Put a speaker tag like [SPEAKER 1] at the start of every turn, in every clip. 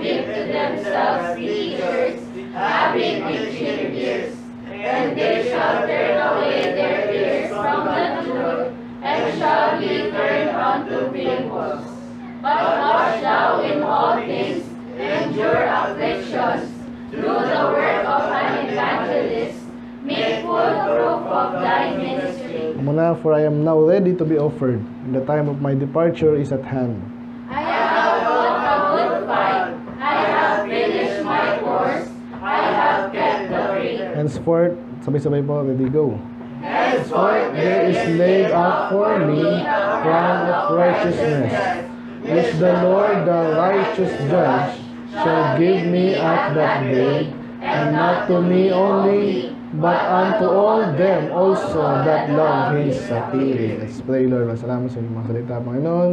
[SPEAKER 1] keep to themselves ears, having itching ears. And they shall turn away their ears from the truth, and shall be turned unto fables. But watch thou in all things, endure afflictions, do the work of an evangelist, make full proof of thy ministry.
[SPEAKER 2] Muna, for I am now ready to be offered, and the time of my departure is at hand.
[SPEAKER 1] I have fought a good fight, I have finished my course, I have kept the faith.
[SPEAKER 2] Henceforth, sabay-sabay po, ready, go.
[SPEAKER 1] Henceforth
[SPEAKER 2] There is laid up for me a crown of righteousness, which the Lord, the righteous judge, shall give me at that day, and not to me only, but unto all them also that love His appearing. Let's pray, Lord. Salamat sa inyong mga salita, Panginoon.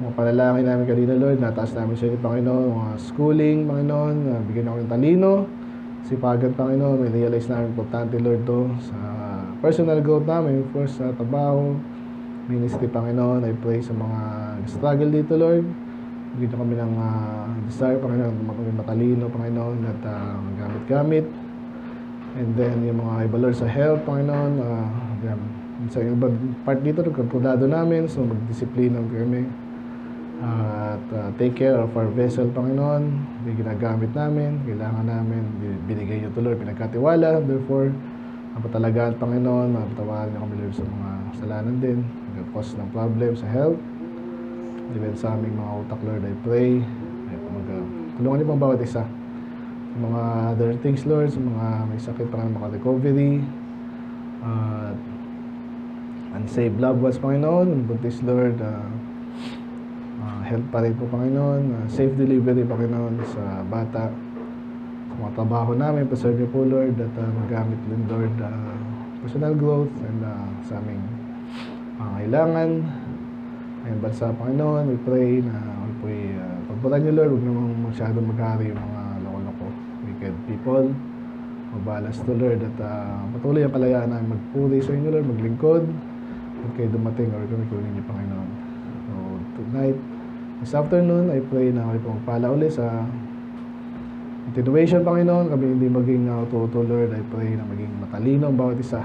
[SPEAKER 2] Mga panalangin namin kanina, Lord. Nataas namin sa inyo, Panginoon. Mga schooling, Panginoon. Bigyan ako ng talino. Sipagan, Panginoon. May realize namin importante, Lord, to sa personal growth namin. First, sa trabaho, ministry, Panginoon. I pray sa mga struggle dito, Lord. Bigyan kami ng desire, Panginoon. Maging matalino, Panginoon. At gamit-gamit. And then, yung mga iba, Lord, sa health, Panginoon. Sa ibang part dito, nagkampulado namin. So, magdisiplina kami. At take care of our vessel, Panginoon. Yung ginagamit namin, kailangan namin. Binigay niyo ito, Lord. Pinagkatiwala. Therefore, napatalagaan, Panginoon. Napatawaran niyo kami, Lord, sa mga kasalanan din. Nag-cause ng problem sa health. Even sa aming mga utak, Lord, I pray. Tulungan niyo pang bawat isa. Mga other things, Lord, sa mga may sakit pa ng maka-recovery, unsaved loved ones, Panginoon, buntis, Lord, health pa rin po, Panginoon, safe delivery, Panginoon, sa bata, sa mga trabaho namin, preserve niyo po, Lord, at magamit din, Lord, personal growth, and sa aming kailangan, ngayong bansa, Panginoon, we pray na pagputan niyo, Lord, huwag namang masyadong maghari yung mga wicked people, magbalas to, Lord, at patuloy ang kalayaan namin magpuri sa inyo, Lord, maglingkod, at kayo dumating or kami kunin niyo, Panginoon. So, tonight, this afternoon, I pray na kayo pong pala ulit sa continuation, Panginoon, kami hindi maging tuto, Lord. I pray na maging matalino ang bawat isa.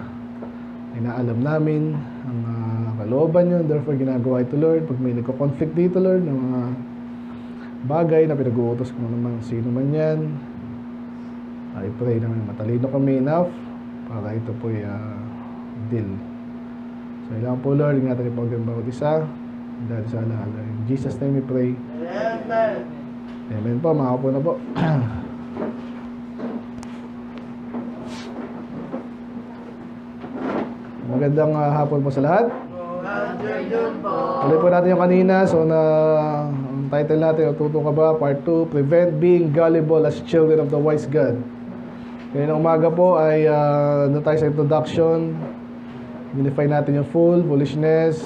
[SPEAKER 2] Inaalam namin ang kalooban nyo, therefore ginagawa ito, Lord. Pag may nagko-conflict dito, Lord, ng mga bagay na pinag-uutos ko naman sino man yan, I pray na matalino kami enough para ito po deal. So, ilang po, Lord, ingatan niyo po ang bawat isa. Dahil sa alaala. In Jesus' name we pray. Amen. Amen po, makapo na po. Magandang hapon po sa lahat. Tuloy po natin yung kanina. So, ang title natin, Tuto Ka Ba? Part 2, Prevent Being Gullible as Children of the Wise God. Kaya ng umaga po ay doon tayo sa introduction. Unify natin yung foolishness,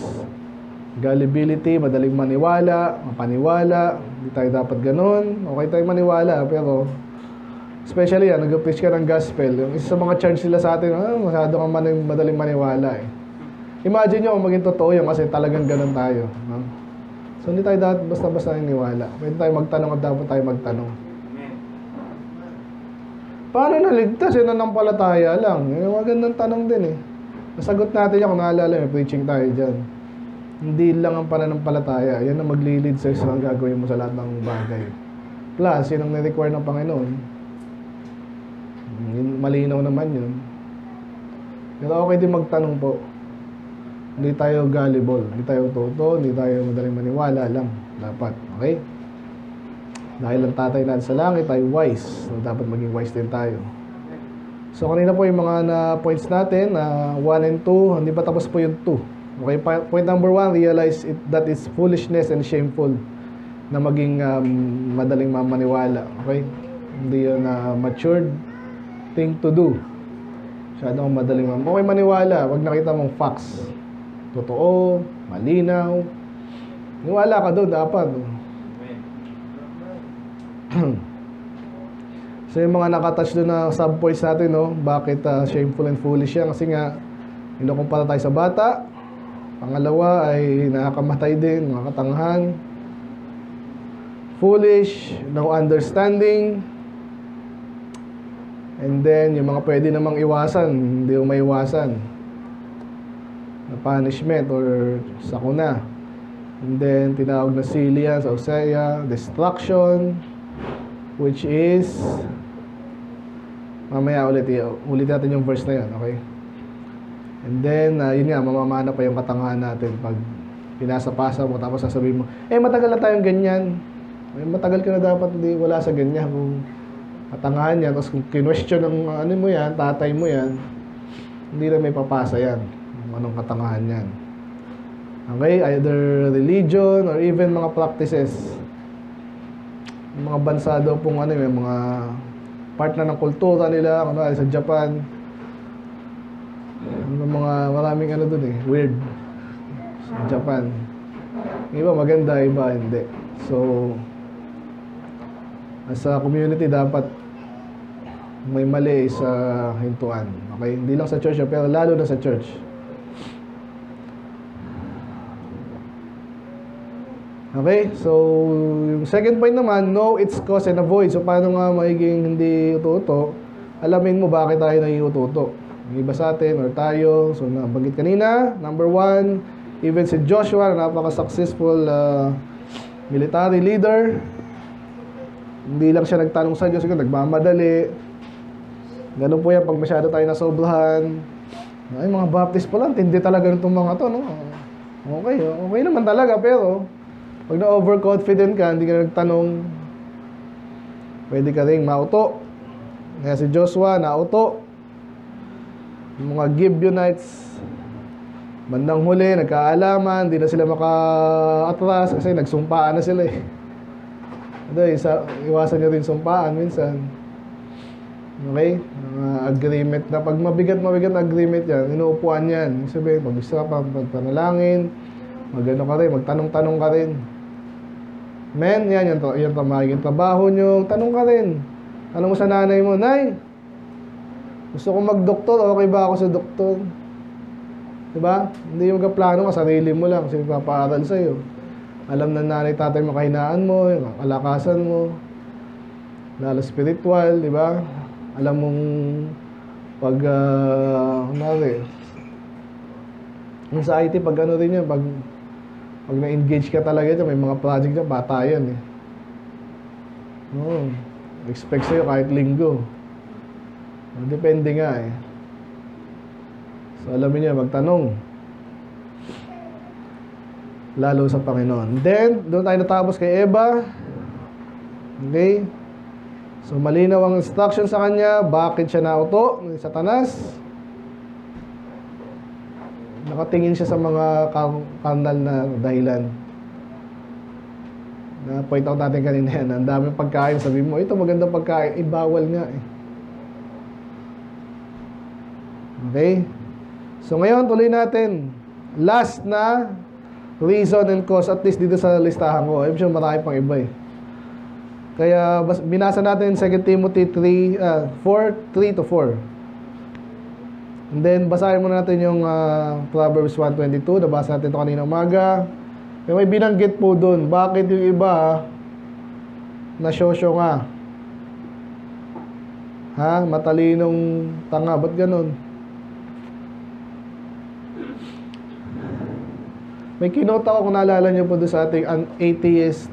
[SPEAKER 2] gullibility, madaling maniwala, mapaniwala. Hindi tayo dapat ganun. Okay tayo maniwala, pero especially nag-preach ka ng gospel. Yung isa sa mga charge nila sa atin, masyado kang madaling maniwala eh. Imagine nyo kung maging totoo yun kasi talagang ganun tayo. No? So hindi tayo dapat basta-basta naniwala. Pwede tayo magtanong at dapat tayo magtanong. Paano naligtas? Yun ang nampalataya lang. Yung magandang tanong din eh. Nasagot natin yan kung naalala, may preaching tayo dyan. Hindi lang ang pananampalataya. Yan ang maglilid sa isang gagawin mo sa lahat ng bagay. Plus, yun ang na-require ng Panginoon. Malinaw naman yun. Pero okay din magtanong po. Hindi tayo gullible. Hindi tayo toto. Hindi tayo madaling maniwala lang. Dapat. Okay? Dahil ang tatay natin sa langit ay wise. So, dapat maging wise din tayo. So, kanina po yung mga points natin, 1 and 2, hindi pa tapos po yung 2. Okay, point number 1, realize that it's foolishness and shameful na maging madaling mamaniwala. Okay? Hindi yun matured thing to do. Masyadong madaling okay, maniwala. Huwag nakita mong facts. Totoo, malinaw. Niwala ka doon, dapat. So yung mga nakatouch doon na sub-points natin, no? Bakit shameful and foolish yan? Kasi nga, inukumpara tayo sa bata. Pangalawa ay nakakamatay din, mga katanghan. foolish, no understanding. And then, yung mga pwede namang iwasan, hindi mo maiwasan. Na punishment or sakuna. And then, tinawag na silian sa Hosea, destruction, which is, mamaya ulit natin yung verse na yun, okay? And then, yun nga, mamamana pa yung katangahan natin pag pinasa-pasa mo, tapos sasabihin mo, matagal na tayong ganyan. Matagal ka na dapat hindi wala sa ganyan. Kung katangahan yan, tapos kung kinwestiyon ng ano mo yan, tatay mo yan, hindi na may papasa yan. Kung anong katangahan yan. Okay? Either religion or even mga practices. Yung mga bansa daw pong may mga part na ng kultura nila, sa Japan. Mga maraming dun weird. Sa Japan. Iba maganda, iba hindi. So, as a community, dapat may mali sa hintuan. Okay? Hindi lang sa church, pero lalo na sa church. Okay? So, yung second point naman, know its cause and avoid. So, paano nga magiging hindi uto-uto? Alamin mo bakit tayo naiuto-uto. Yung iba sa atin or tayo. So, nabanggit kanina. Number 1, even si Joshua, napaka-successful military leader. Hindi lang siya nagtanong sa Diyos, nagmamadali. Ganun po yan pag masyado tayo nasobrahan. Ay, mga Baptist pa lang, tindi talaga nitong mga to, no? Okay naman talaga, pero pag na-overconfident ka, hindi ka nagtanong, pwede ka rin mauto. Kaya si Joshua, nauto. Yung mga Gibeonites, bandang huli, nagkaalaman, hindi na sila maka-atras kasi nagsumpaan na sila iwasan nyo rin sumpaan minsan. Okay? Agreement na pag mabigat na agreement yan, inuupuan yan. Sabihin, pag-isapan, pagpanalangin, magano ka rin, magtanong-tanong ka rin. Men, yan magiging trabaho nyo. Tanong ka rin. Tanong mo sa nanay mo, Nay, gusto ko mag-doktor, okay ba ako sa doktor? Diba? Hindi yung magkaplano ka, sarili mo lang kasi papaaral sa'yo. Alam na nanay, tatay mo kahinaan mo, yung kalakasan mo, lalo spiritual, diba? Alam mong pag, yung sa IT, pag rin yan, pag na-engage ka talaga dyan, may mga project dyan, bata yan expect sa'yo kahit linggo. Depende nga So, alamin niya, magtanong. Lalo sa Panginoon. Then, doon tayo natapos kay Eva. Okay? So, malinaw ang instruction sa kanya. Bakit siya nauto ng Satanas? Nakatingin siya sa mga carnal na dahilan. Na-point out natin kanina yan. Ang daming pagkain. Sabi mo, ito magandang pagkain. Bawal nga Okay? So ngayon, tuloy natin. Last na reason and cause, at least dito sa listahan ko. I'm sure marami pang iba Kaya binasa natin 2 Timothy 4:3-4. And then basahin muna natin yung Proverbs 1:22. Nabasa natin ito kanina umaga. May binanggit po doon. Bakit yung iba nasyosyo nga? Matalinong tanga. Ba't ganun? May kinote ako kung naalala nyo po doon sa ating atheist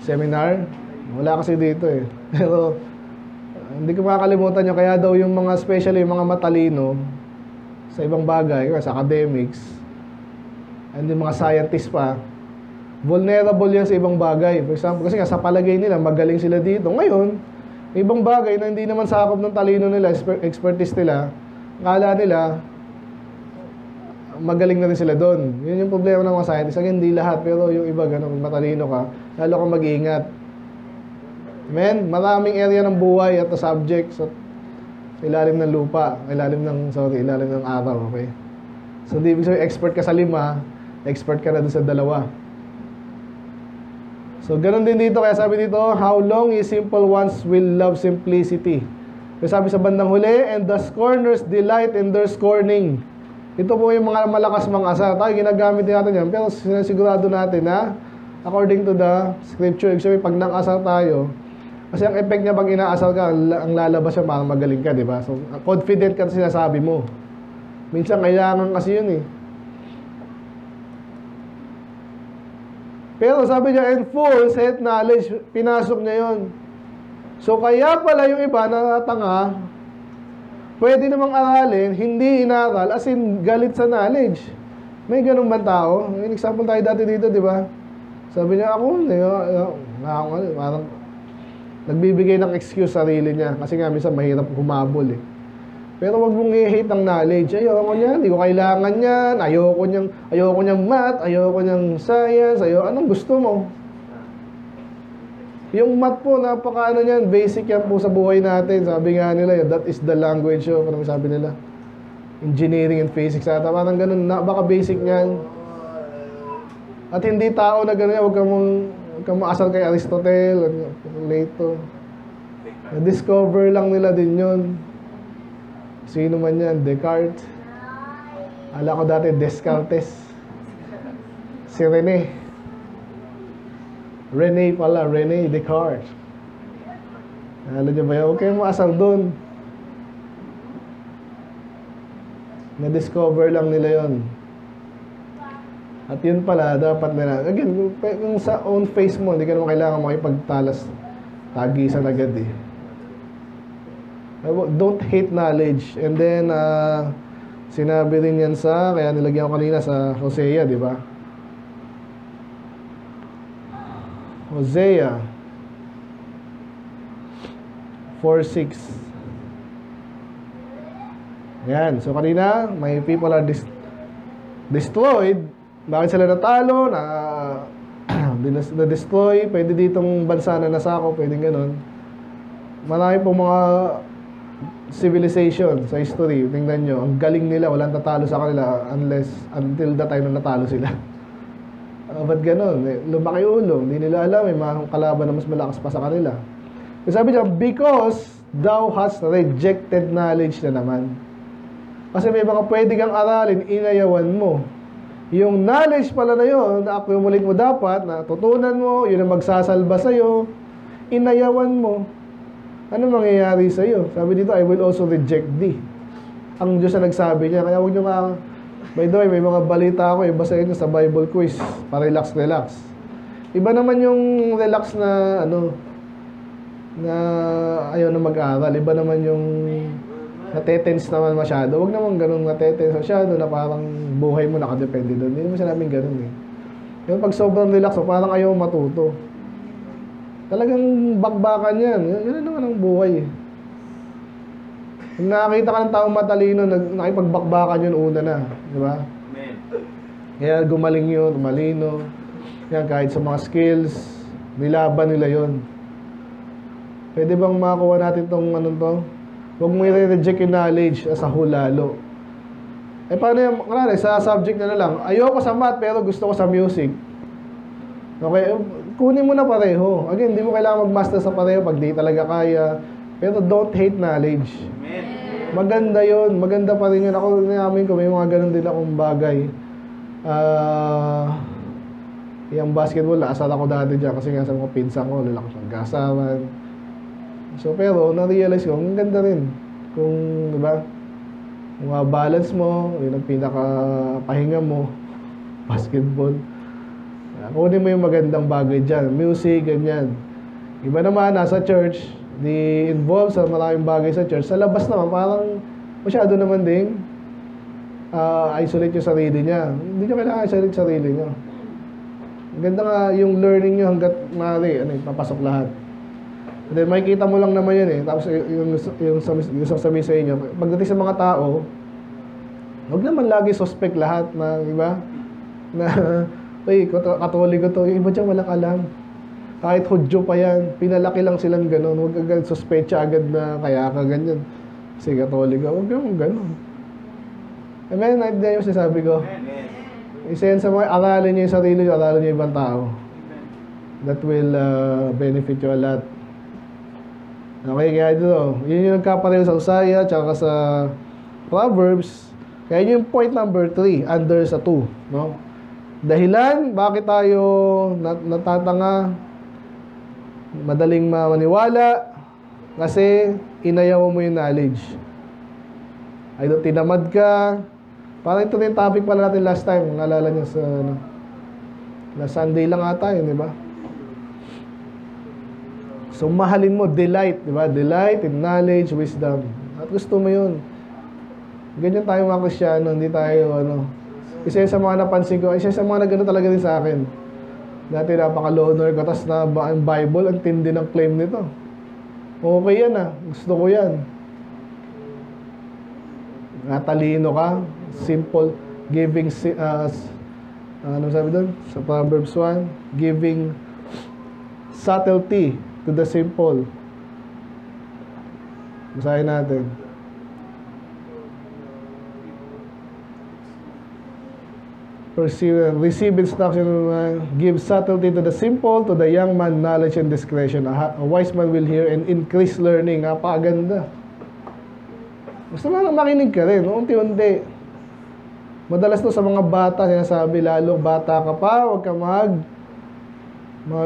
[SPEAKER 2] seminar. Wala kasi dito Pero hindi ko makakalimutan nyo. Kaya daw yung mga especially yung mga matalino sa ibang bagay, sa academics, and yung mga scientists pa, vulnerable yan sa ibang bagay. For example, kasi sa palagay nila, magaling sila dito. Ngayon, ibang bagay na hindi naman sakop ng talino nila, expertise nila, akala nila, magaling na rin sila doon. Yun yung problema ng mga scientists. Hindi lahat, pero yung iba, kung matalino ka, lalo kang mag-iingat. Amen? Maraming area ng buhay at subject sa ilalim ng lupa, ilalim ng araw, okay? So, di ibig sabihin, expert ka sa 5, expert ka na doon sa 2. So, ganun din dito. Kaya sabi dito, how long ye simple ones will love simplicity. Kaya sabi sa bandang huli, and the scorners delight in their scorning. Ito po yung mga malakas mga asa. Tayo, ginagamit natin yan. Pero sinasigurado natin na according to the scripture. Ibig sabihin, pag nang-asar tayo, kasi ang effect niya pag inaasar ka, ang lalabas siya parang magaling ka, di ba? So, confident ka sa sinasabi mo. Minsan, kailangan kasi yun eh. Pero sabi niya, and full self knowledge, pinasok niya yun. So, kaya pala yung iba na tanga, pwede namang aralin, hindi inaral, as in, galit sa knowledge. May ganun ba tao? May example tayo dati dito, di ba? Sabi niya, ako, parang nagbibigay ng excuse sa sarili niya. Kasi nga, minsan mahirap humabol eh. Pero wag mong i-hate ang knowledge. Ayoko niyan, hindi ko kailangan yan. Ayoko niyang math, ayoko niyang science, anong gusto mo? Yung math po, napaka niyan, basic yan po sa buhay natin. Sabi nga nila, that is the language. Parang sabi nila, engineering and physics ata, parang ganun, baka basic niyan. At hindi tao na ganun, huwag kang maasal kay Aristotle, Plato. Na-discover lang nila din yun. Sino man yan, Descartes. Ala ko dati, Descartes. Si Rene Descartes. Alam niyo ba yan? Huwag kayong maasal dun. Na-discover lang nila yon. At yun pala, dapat nila, again, kung sa own face mo, hindi ka naman kailangan makipagtalas, tagisan agad eh. Don't hate knowledge. And then, sinabi rin yan kaya nilagyan ko kanina sa Hosea, di ba? Hosea 4:6. Yan. So, kanina, my people are destroyed. Bakit sila natalo? Na-destroy. Pwede ditong bansa na nasako. Pwede ganun. Marami pong mga civilization sa history. Tingnan nyo. Ang galing nila. Walang tatalo sa kanila until the time na natalo sila. Ba't ganun? Lumaki ulo. Hindi nila alam. May mga kalaban na mas malakas pa sa kanila. Sabi niya, because thou hast rejected knowledge na naman. Kasi may mga pwede kang aralin, inayawan mo. Yung knowledge pala na yun, na-accumulate mo dapat, natutunan mo, yun ang magsasalba sa'yo, inayawan mo. Ano mangyayari sa'yo? Sabi dito, I will also reject thee. Ang Diyos na nagsabi niya. Kaya huwag nyo by the way, may mga balita ako, iba sa inyo sa Bible quiz, pa-relax. Iba naman yung relax na, na ayaw na mag-aral. Iba naman yung natetense naman masyado. Huwag naman ganun natetense masyado na parang buhay mo nakadepende doon. Hindi naman sinabing ganun eh. Yung pag sobrang relax, parang ayaw matuto. Talagang bakbakan yan. Yan naman ang buhay eh. Kung nakakita ka ng taong matalino, nakipagbakbakan yun una na. Di ba?
[SPEAKER 3] Amen.
[SPEAKER 2] Kaya gumaling yun, malino. Yan, kahit sa mga skills, nilaban nila yun. Pwede bang makakuha natin itong Huwag mo i-reject yung knowledge as a whole lalo. Paano yung, sa subject na lang, ayoko sa math pero gusto ko sa music. Okay, kunin mo na pareho. Again, hindi mo kailangan mag-master sa pareho pag di talaga kaya. Pero don't hate knowledge.
[SPEAKER 3] Amen.
[SPEAKER 2] Maganda yun. Maganda pa rin yun. Ako, namin ko, may mga ganun din akong bagay. Yung basketball, naasal ako dati dyan kasi nga sa mga pinsan ko, lalaki siyang gasaman. So, pero, na-realize ko, ang ganda rin. Kung, di ba, kung balance mo, yun ang pinaka-pahinga mo, basketball. Kunin mo yung magandang bagay dyan. Music, ganyan. Iba naman, nasa church, di involved sa maraming bagay sa church. Sa labas naman, parang masyado naman ding isolate yung sarili niya. Hindi nyo kailangan isolate sarili niyo. Ganda nga yung learning nyo hanggat maaari, papasok lahat. And then makikita mo lang naman yun eh. Tapos yung sasabihin sa inyo, pagdating sa mga tao, huwag naman lagi suspect lahat na, di ba? Na, uy, katoliko to. Yung iba dyan walang alam. Kahit Hudyo pa yan, pinalaki lang silang ganun. Huwag agad suspecha agad na kaya ka ganyan. Kasi katoliko, huwag kang ganun. Amen? Naintindihan yung sinasabi ko. Isa yan sa mga aralin nyo yung sarili nyo, aralin nyo yung ibang tao. That will benefit you a lot. Okay, kaya dito, yun yung nagkapareho sa Hosea, tsaka sa Proverbs. Kaya yun yung point number 3, under sa 2, no? Dahilan, bakit tayo natatanga, madaling maniwala, kasi inayaw mo yung knowledge. Ay, tinamad ka. Parang ito na yung topic pala natin last time. Naalala niyo sa last Sunday lang ata yun, di ba? So, mahalin mo, delight, di ba? Delight in knowledge, wisdom. At gusto mo yun. Ganyan tayo mga Kristyano, hindi tayo, isa sa mga napansin ko, isa sa mga nagano talaga din sa akin. Dati napaka-loner ko, tapos na ang Bible, ang tindi ng claim nito. Okay yan gusto ko yan. Natalino ka, simple, giving, ano sabi doon? Sa Proverbs 1, giving subtlety to the simple. Basahin natin. Receive instruction, give subtlety to the simple, to the young man knowledge and discretion. A wise man will hear and increase learning. Napakaganda. Gusto mo lang makinig ka rin, unti-unti. Madalas to sa mga bata, sinasabi, lalo bata ka pa, huwag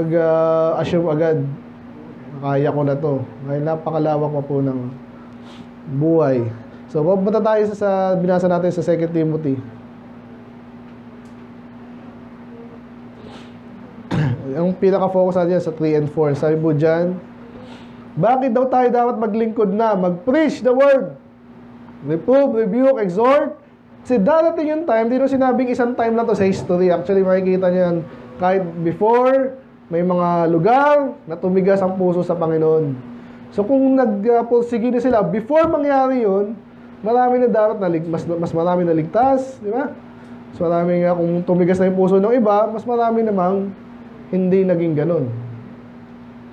[SPEAKER 2] ka assume agad. Kaya ko na to. Dahil napakalawak pa po ng buhay. So, pupunta tayo sa binasa natin sa 2 Timothy. Ang pinaka-focus natin sa 3 and 4. Sabi po dyan, bakit daw tayo dapat maglingkod na? Mag-preach the word. Reprove, rebuke, exhort. Kasi darating yung time, di nung sinabing isang time na to sa history. Actually, makikita niyo yan kahit before, may mga lugar na tumigas ang puso sa Panginoon. So kung nagpursige na sila, before mangyari yun, marami na dapat mas marami na ligtas, di ba? Mas marami nga, kung tumigas na yung puso ng iba, mas marami namang hindi naging ganun.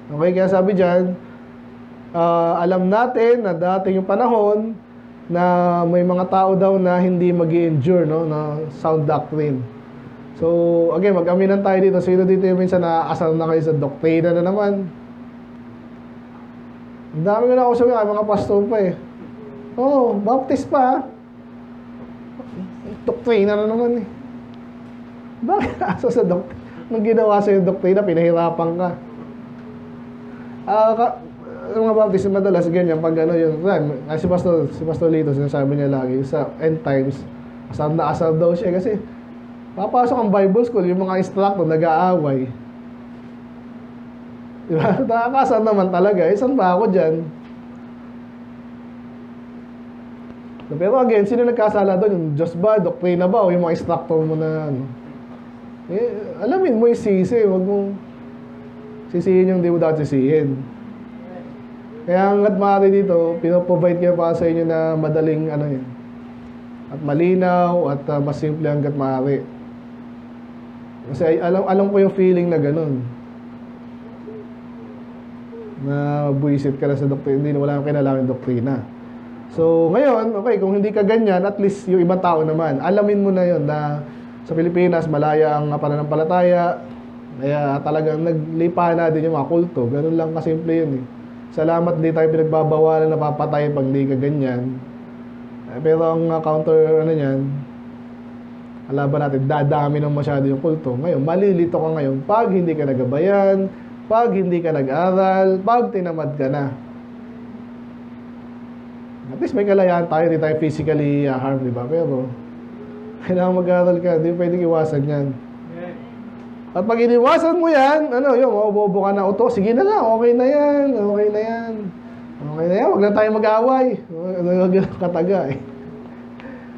[SPEAKER 2] Okay, kaya sabi dyan, alam natin na dating yung panahon na may mga tao daw na hindi mag-i-endure, na sound doctrine. So, again, mag-aminan tayo dito. Sino dito yung minsan naasal na kayo sa doktrina na naman? Ang dami ko na ako sabi, mga pastor pa eh. Oh, baptist pa. Doktrina na naman eh. Bakit aso sa doktrina? Nung ginawa sa yung doktrina, pinahirapan ka. Mga baptist, madalas ganyan, pag yun, si Pastor Lito, sinasabi niya lagi, sa end times, asal na asal daw siya, kasi papasok ang Bible school, yung mga instructor, nag-aaway. Diba? Nakakasal naman talaga, saan ba ako dyan? Pero again, sino nagkasala doon? Yung Diyos ba, doktrina ba, o yung mga instructor mo na, alamin mo yung sisi, huwag mong sisihin yung di mo dapat sisihin. Kaya hanggat maaari dito, pinoprovide ko para sa inyo na madaling at malinaw at mas simple hanggat maaari. Kasi alam ko yung feeling na ganun. Na buisit ka na sa doktrina, hindi wala kang kinalaman yung doktrina. So ngayon, okay, kung hindi ka ganyan, at least yung ibang tao naman, alamin mo na yun na sa Pilipinas, malaya ang pananampalataya. Kaya talagang naglipa na din yung mga kulto. Ganun lang kasimple yun eh. Salamat di tayo pinagbabawalan na papatay pag di ka ganyan. Pero ang counter niyan, alaban natin, dadami ng masyado yung kulto. Ngayon, malilito ka ngayon pag hindi ka nagabayan, pag hindi ka nag-aral, pag tinamad ka na. At least may kalayaan tayo, di tayo physically harm, di ba? Pero kailangan mag-aaral ka, hindi pwedeng iwasan yan. At pag iniwasan mo yan, yun, mabobo ka na, uto, sige na lang, okay na yan, okay na yan. Okay na yan, huwag na tayo mag-aaway. Huwag na kataga eh.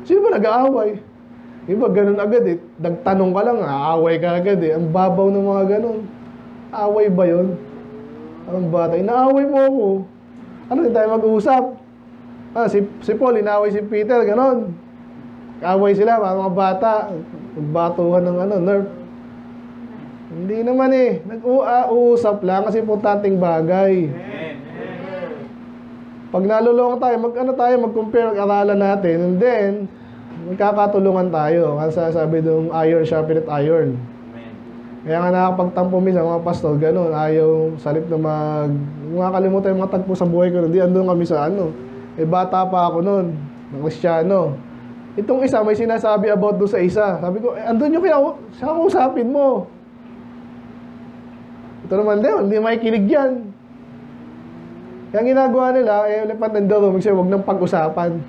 [SPEAKER 2] Sino ba nag-aaway? Iba, ganun agad eh. Nagtanong ka lang, aaway ka agad eh. Ang babaw ng mga ganun. Aaway ba yun? Ang bata, inaaway mo ako. Ano, hindi tayo mag-uusap? Si Paul, inaaway si Peter, ganun. Kaaway sila, mga bata. Magbatuhan ng nerf. Hindi naman eh. Nag-uusap lang kasi importanteng bagay. Pag nalulungan tayo, mag-compare, mag-aralan natin, and then, magkakatulungan tayo. Kasi sabi nung iron sharpened iron. Kaya nga nakakapagtampo minsan mga pastor, ganun, ayaw salit na makakalimutan yung mga tagpo sa buhay ko. Hindi, andun kami sa bata pa ako noon, ng Kristyano. Itong isa, may sinasabi about doon sa isa. Sabi ko, andun yung siya kausapin mo. Ito naman din, hindi makikinig yan. Kaya ang ginagawa nila, elephant in the room, huwag nang pag-usapan.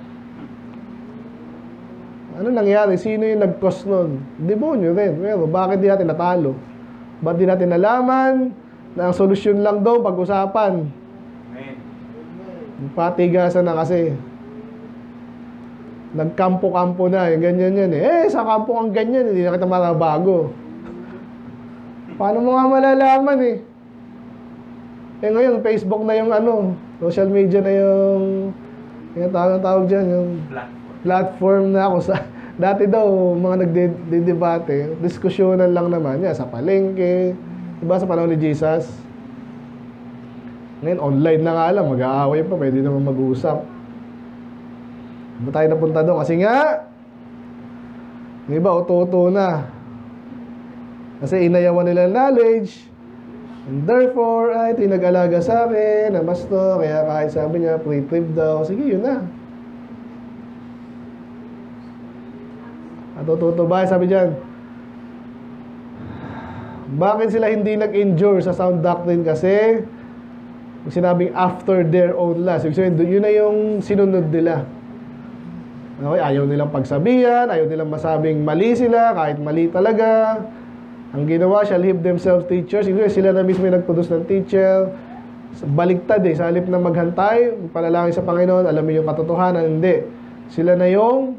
[SPEAKER 2] Ano nangyari? Sino yung nag-cause nun? Demonyo rin. Pero bakit di natin natalo? Ba't di natin nalaman na ang solusyon lang daw pag-usapan? Patigasan na kasi. Nagkampo-kampo na. Yung ganyan yan eh. Sa kampo kang ganyan, hindi na kita marabago. Paano mo nga malalaman eh? Ngayon, Facebook na yung social media na yung tawag dyan, yung platform na ako sa dati daw mga nagdedebate, diskusyonan lang naman yan sa palengke, diba sa panahon ni Jesus. Ngayon online na nga lang, mag-aaway pa, pwede naman mag-usap. Ba tayo napunta doon kasi nga yung iba uto-uto na kasi inayawan nila knowledge, and therefore ito yung nag-alaga sa akin na mas to, kaya kahit sabi niya free trip daw, sige yun na. At totoo ba? Sabi dyan, bakit sila hindi nag-endure sa sound doctrine? Kasi sinabing after their own lust. So, yun na yung sinunod nila. Okay, ayaw nilang pagsabihan, ayaw nilang masabing mali sila, kahit mali talaga. Ang ginawa, shall heap themselves teachers. Sila na mismo yung nag-produce ng teacher. Baliktad sa halip na maghantay, panalangin sa Panginoon, alam mo yung katotohanan, hindi. Sila na yung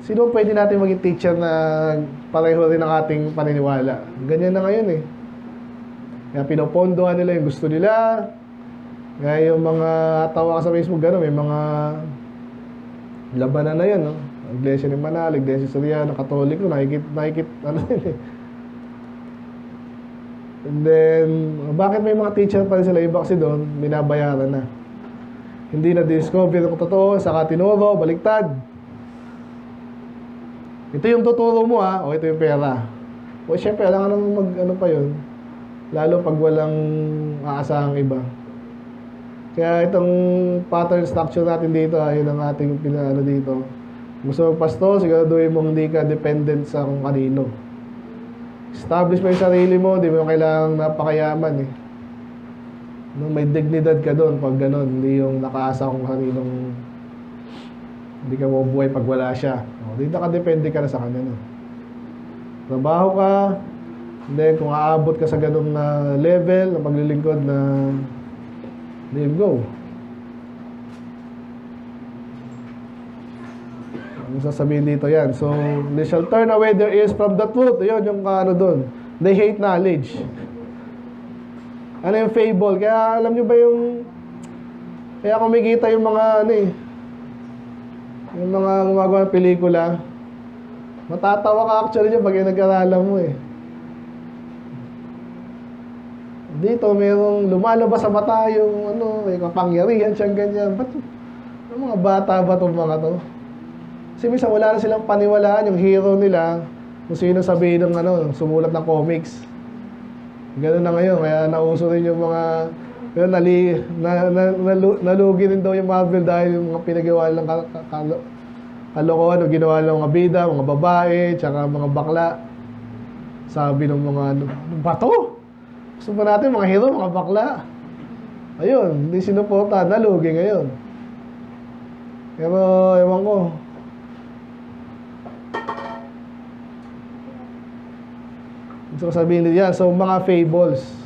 [SPEAKER 2] sino pwede natin maging teacher na pareho rin ang ating paniniwala? Ganyan na ngayon eh. Kaya pinopondohan nila yung gusto nila. Kaya yung mga tawa ka sa Facebook, gano'n, may mga labanan na yun, no? Iglesia ni Manal, Iglesia Soriano, Katoliko, nakikit, ano yun eh. And then, bakit may mga teacher pa rin sila? Iba kasi doon, binabayaran na. Hindi na discover kung totoo, saka tinuro, baliktad. Ito yung tuturo mo o ito yung pera. O syempre, alam ka naman pa yun. Lalo pag walang aasahang iba. Kaya itong pattern structure natin dito, yun ang ating pinaano dito. Gusto mo pasto, siguraduhin mong hindi ka dependent sa kung kanino. Establish mo yung sarili mo, hindi mo kailangang napakayaman eh. May dignidad ka doon pag gano'n, hindi yung nakaasa kung kaninong hindi ka mabuhay pag wala siya. Hindi nakadepende ka na sa kanya. No? Trabaho ka, then kung aabot ka sa ganung level na paglilingkod na there you go. Ang sasabihin dito yan. So, they shall turn away their ears from the truth. Yun yung doon. They hate knowledge. Ano yung fable? Kaya alam nyo ba yung kaya kumikita yung mga yung mga gumagawa ng pelikula, matatawa ka actually dyan pag yung nag-aralan mo eh. Dito, mayroong lumalabas sa mata yung may kapangyarihan siyang ganyan. Ba't yung mga bata ba itong mga to? Kasi minsan wala na silang paniwalaan yung hero nila kung sino sabihin ng sumulat ng comics. Ganun na ngayon, kaya nauso rin yung mga pero nalugi rin daw yung Marvel dahil yung mga pinagawa ng kalokohan o ginawa ng mga bida, mga babae, tsaka mga bakla. Sabi ng mga ano ba to? Gusto pa natin mga hero, mga bakla. Ayun, hindi sinuporta, nalugi ngayon. Pero ewan ko. Gusto ko sabihin nila yan. So mga fables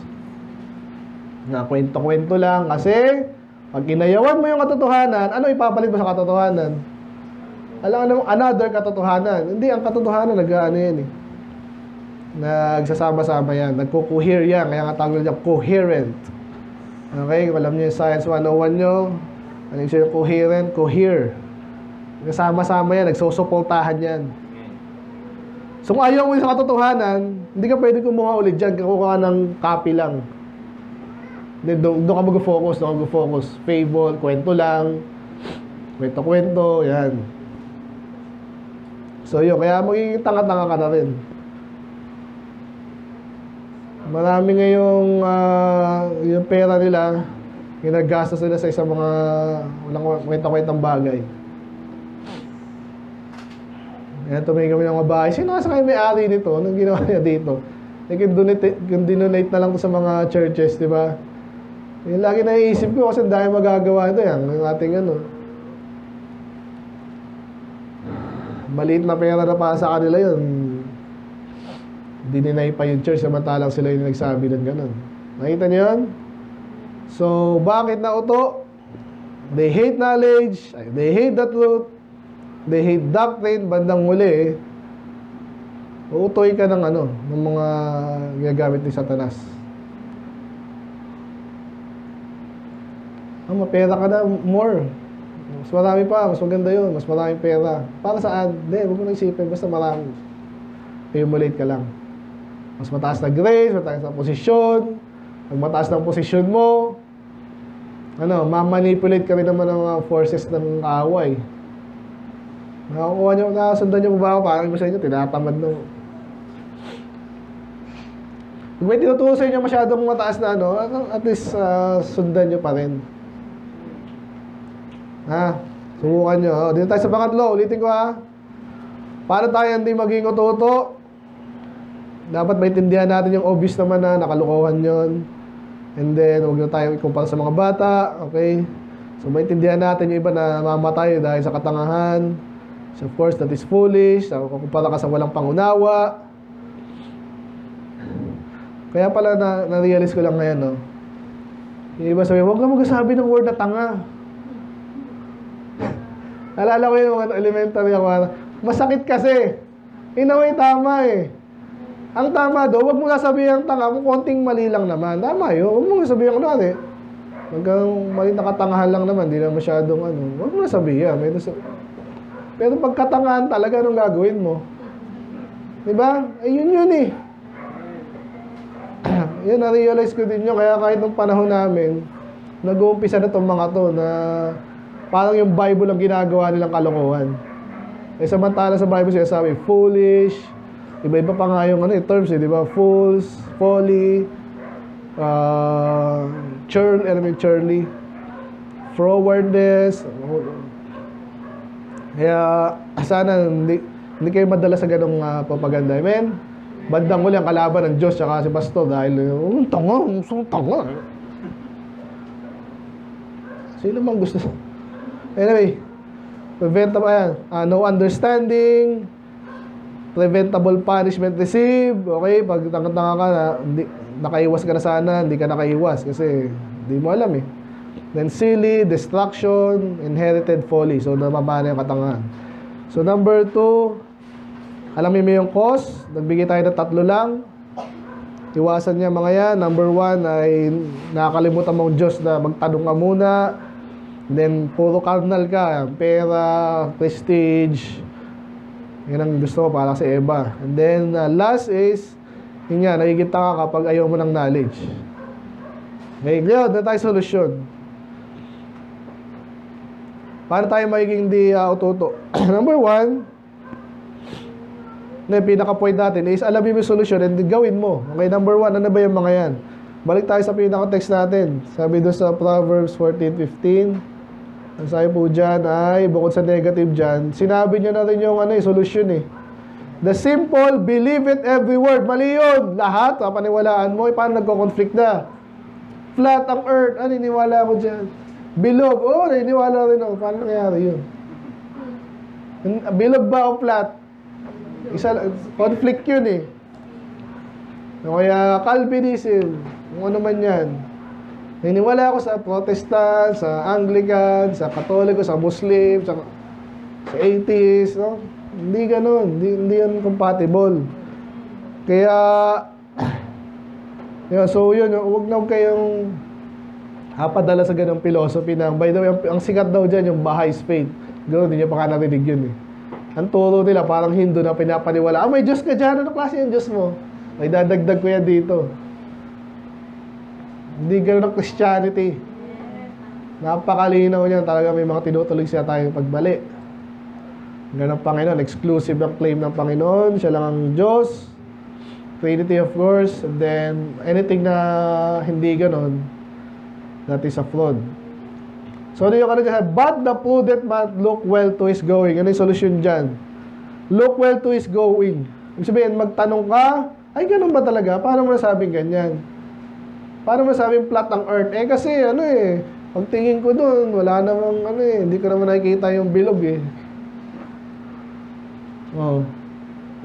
[SPEAKER 2] na kwento-kwento lang kasi pag inayawan mo yung katotohanan, ano ipapalit mo sa katotohanan? Alam mo, another katotohanan. Hindi, ang katotohanan nag-ano yan eh. Nagsasama-sama yan. Nagko-cohere yan. Kaya nga tawag nila coherent. Okay? Alam niyo yung Science 101 nyo. Ano yung coherent? Cohere. Nagsama-sama yan. Nagsusuportahan yan. So kung ayaw mo sa katotohanan, hindi ka pwede kumuha ulit dyan. Kukuha ka ng copy lang. Doon ka mag-focus, Fable, kwento lang, kwento-kwento, yan. So yun, kaya magiging tanga-tanga ka na rin. Marami ngayong yung pera nila, ginagastos sila sa isang mga walang kwenta-kwentang bagay. Ayan, tumingin kami ng mga bahay. Sino kasi kayo may-ari nito? Anong ginawa niya dito? Dinonate na lang to sa mga churches, di ba? Yung lagi naiisip ko kasi dahil magagawa ito yan. Yung ating ano. Maliit na pera na para sa kanila yun. Dininay pa yung church samantalang sila yung nagsabi ng ganun. Nakita niyo yun? So, bakit nauto? They hate knowledge, they hate the truth, they hate doctrine, bandang muli uutoy ka ng ano, ng mga ginagamit ni Satanas. Mapera ka na, more. Mas marami pa, mas maganda yun, mas maraming pera. Para saan? Hindi, huwag mo nang isipin, basta marami. Accumulate ka lang. Mas mataas na grace, mataas na posisyon. Pag mataas na posisyon mo, mamanipulate ka rin naman ng mga forces ng kaaway. Nakakuha nyo, nakasundan nyo ba ako? Parang iba sa inyo, tinatamad na. Kung may tinuturo sa inyo masyadong mataas na at least sundan nyo pa rin. Subukan nyo. Dito tayo sa pangatlo. Ulitin ko Paano tayo hindi maging uto-uto? Dapat maintindihan natin yung obvious naman na nakalukuhan yon. And then, huwag na tayo ikumpara sa mga bata. Okay? So, maintindihan natin yung iba na mamatay dahil sa katangahan. So, of course, that is foolish. So, kumpara ka sa walang pangunawa. Kaya pala na-realize ko lang ngayon, yung iba sabi, huwag ka magsasabi ng word na tanga. Alala ko yung elementary ako, masakit kasi. In a way, tama Ang tama do, huwag mo sasabihin ang tanga, kung konting mali lang naman. Tama yun, huwag mo sasabihin ko na hanggang mali nakatangahan lang naman, di na masyadong huwag mo sasabihin. Pero pag katangahan talaga, anong gagawin mo? Diba? Yun Yan, na-realize ko din yun. Kaya kahit nung panahon namin, nag-uumpisa na itong mga to na parang yung Bible ang ginagawa nilang kalokohan. Samantala sa Bible siya sabi, foolish, iba-iba pa nga yung terms di ba? Fools, folly, churly, frowardness. Kaya sana hindi kayo madala sa ganong propaganda. Amen? Bandang huli ang kalaban ng Diyos tsaka si Pastor dahil tanga. Sino mang gusto? Anyway, no understanding, preventable punishment received. Okay, pag tanga-tanga ka nakaiwas ka na sana, hindi ka nakaiwas kasi hindi mo alam Then silly, distraction, inherited folly. So, namamana yung katangahan. So, number 2, alamin mo yung cause. Nagbigay tayo ng 3 lang. Iwasan niya mga yan. Number 1 ay nakakalimutan mo ang Diyos na magtanong ka muna. Then, puro carnal ka. Pera, prestige. Yan ang gusto ko para si Eva. And then, last is, nakikita ka kapag ayaw mo ng knowledge. Okay, ngayon, na tayo solusyon. Paano tayo magiging di ututo? Number 1, pinaka-point natin is alamin mo yung solution and gawin mo. Okay, number 1, ano ba yung mga yan? Balik tayo sa pinaka-text natin. Sabi doon sa Proverbs 14:15. Ang sabi po dyan ay, bukod sa negative dyan, sinabi nyo na rin yung solution The simple, believe it every word. Mali yun. Lahat, paniwalaan mo. Paano nagko-conflict na? Flat ang earth. Niniwala ko dyan. Bilog. Niniwala rin ako. Paano nangyari yun? Bilog ba o flat? Conflict yun Kaya Calvinism, kung ano man yan. Niniwala ako sa Protestant, sa Anglican, sa Katoliko, sa Muslim, sa atheist. Hindi ganun. Hindi yan compatible. Kaya, so yun, huwag na kayong padala sa ganung philosophy na, by the way, ang sikat daw dyan, yung Baha'is faith. Gano'n, hindi nyo pa narinig yun Ang turo nila, parang Hindu na pinapaniwala. May Diyos ka dyan. Ano klase yung Diyos mo? May dadagdag ko yan dito. Hindi gano'n ang Christianity. Napakalinaw niyan. Talaga may mga tinutuloy siya tayong pagbali. Ganun ang Panginoon. Exclusive ang claim ng Panginoon. Siya lang ang Diyos. Trinity, of course. And then, anything na hindi gano'n, that is a fraud. So, ano yung but the prudent man look well to his going. Ano yung solusyon dyan? Look well to his going. Ibig sabihin, magtanong ka, ay ganun ba talaga? Paano mo nasabing ganyan? Paano mo nasabing flat ang earth? Eh kasi pagtingin ko doon, wala namang hindi ko naman nakikita yung bilog eh. Oh.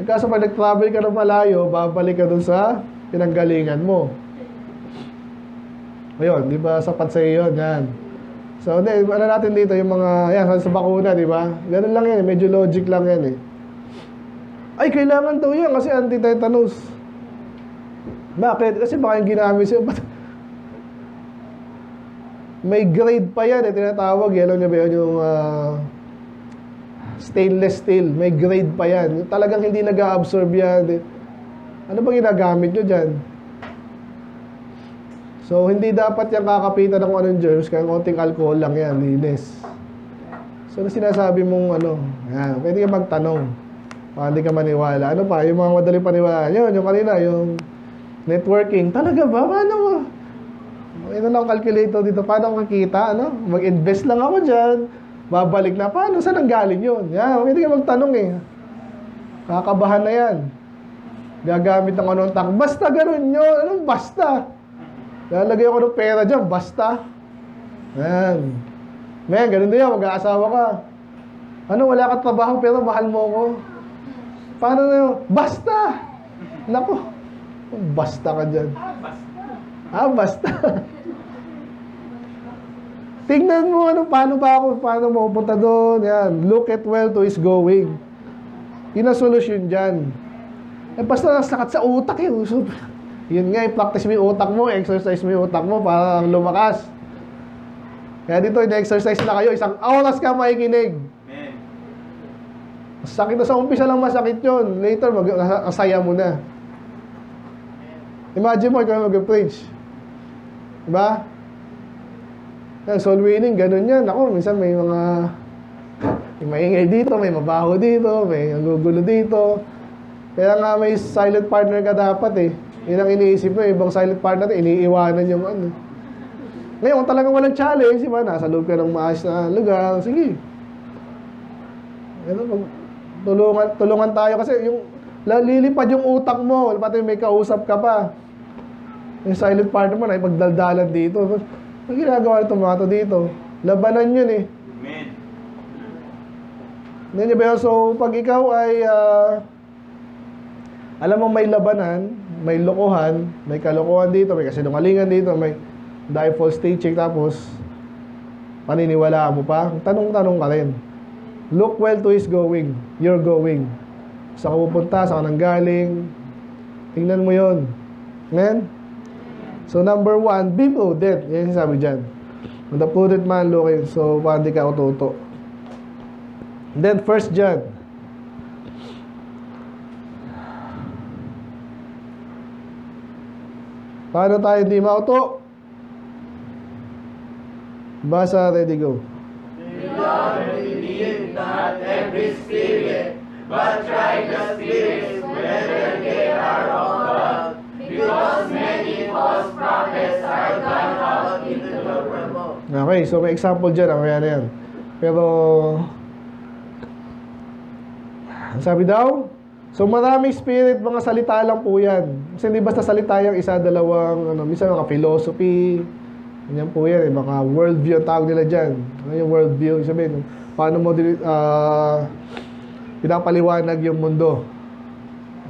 [SPEAKER 2] Eh kaso pag nag-travel ka ng malayo, babalik ka doon sa pinanggalingan mo. Ayun, di ba? Sapat sa iyo yun, yan. So, ano natin dito, yung mga, yan, sa bakuna, di ba? Ganun lang yan, medyo logic lang yan eh. Ay, kailangan daw yan kasi anti-tetanus. Bakit? Kasi baka yung ginamit sa'yo. May grade pa yan eh, tinatawag. Alam niyo ba yun, yung stainless steel. May grade pa yan. Talagang hindi nag-absorb yan. Ano ba ginagamit nyo dyan? So, hindi dapat yung kakapitan ng anong germs, kaya konting alcohol lang yan, linis. So, sinasabi mong yan, pwede ka magtanong. Hindi ka maniwala. Ano pa? Yung mga madaling paniwala. Yun, yung kanina, yung networking. Talaga ba? Paano mo? Ito lang calculator dito. Paano ako kakita? Mag-invest lang ako dyan. Babalik na. Paano? Saan ang galing yun? Yan, hindi ka magtanong eh. Kakabahan na yan. Gagamit ng anong tak. Basta ganun yun. Anong basta? Lalagay ako ng pera dyan. Basta. Yan. Men, ganun din yan. Mag-aasawa ka. Wala ka trabaho pero mahal mo ako. Paano na yun? Basta! Naku, basta ka dyan. Basta. Tingnan mo paano mo pupunta doon. Yan, look at well to his going. Yun ang solusyon dyan. Basta nasakat sa utak yun. Yun nga, i-practice mo yung utak mo, exercise mo yung utak mo para lumakas. Kaya dito, in-exercise na kayo, 1 oras ka makikinig. Sakit na sa umpisa lang masakit yun. Later, masaya mo na. Imagine mo, ikaw mag-preach. Diba? Soul winning, ganun yan. Ako, minsan may may maingay dito, may mabaho dito, may nagugulo dito. Kaya nga may silent partner ka dapat eh. Yun ang iniisip mo, ibang silent partner natin, iniiwanan yung Ngayon, kung talagang walang challenge, diba? Nasa loob ka ng maayos na lugar, sige. Tulungan tayo kasi yung lilipad yung utak mo, pati may kausap ka pa. Yung silent partner mo na ipagdaldalan dito. Ang ginagawa ng tomato dito? Labanan yun eh. Amen. Hindi ba yun? So, pag ikaw ay alam mo may labanan, may lokohan, may kalokohan dito, may kasinungalingan dito, may false teaching, tapos paniniwalaan mo pa, tanong-tanong ka rin. Look well to his going. You're going. Saan ka pupunta, saan ka nanggaling. Tingnan mo yun. Amen? So, number 1, be prudent. Yan yung sabi dyan. When the prudent man looking, so, paano di ka ututo. Then, 1 John. Paano tayo hindi mauto? Basa, ready, go.
[SPEAKER 1] Believe not every spirit, but try the spirits whether they are of God, because many false prophets are gone out into the world.
[SPEAKER 2] Okay, so may example dyan, kaya na yan. Pero, sabi daw, so maraming spirit, mga salita lang po yan. Kasi hindi basta salita yung isa, dalawang, minsan mga philosophy, ganyan po yan, mga worldview ang tawag nila dyan. Ano yung worldview? Sabihin, paano mo pinapaliwanag yung mundo?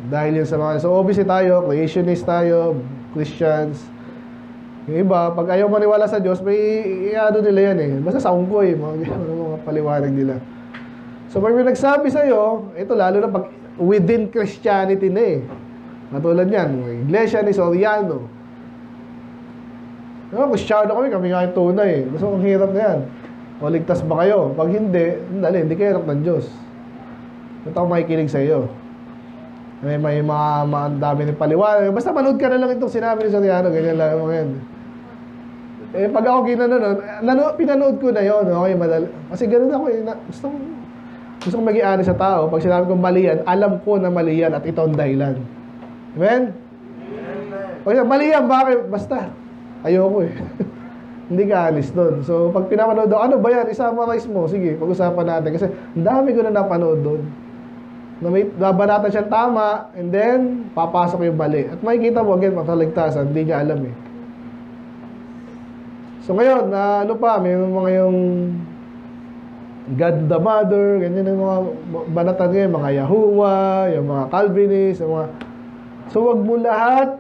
[SPEAKER 2] Dahil yun sa mga... So, obviously tayo, creationist tayo, Christians. Yung iba, pag ayaw maniwala sa Diyos, may ano nila yan eh. Basta sa ungkoy, mga paliwanag nila. So, pag may nagsabi sa'yo, ito lalo na pag within Christianity na eh. Matulad yan, Iglesia ni Soriano. Kristyano kami nga yung tunay eh. Gusto kong hirap na yan. O ligtas ba kayo? Pag hindi kayo anak ng Diyos. Ito ako makikinig sa iyo. May mga dami ng paliwanag. Basta manood ka na lang itong sinabi ni Soriano. Ganyan lang mga yan. Eh, pag ako pinanood ko na yun. Okay, madali. Kasi ganun ako eh. Gusto kong maging honest sa tao. Pag sinabi kong mali yan, alam ko na mali yan at ito ang dahilan. Amen? O yan, mali yan. Bakit? Basta. Ayoko eh. Hindi ka honest doon. So, pag pinapanood doon, ano ba yan? I-summarize mo. Sige, pag-usapan natin. Kasi ang dami ko na napanood doon. na may nabanatan siyang tama, and then, papasok yung mali. At makikita mo, again, makaligtasan, hindi niya alam eh. So ngayon, ano pa, may mga yung God the Mother, ganyan yung mga banatan ngayon, mga Yahuwah, yung mga Calvinist, yung mga... So wag mo lahat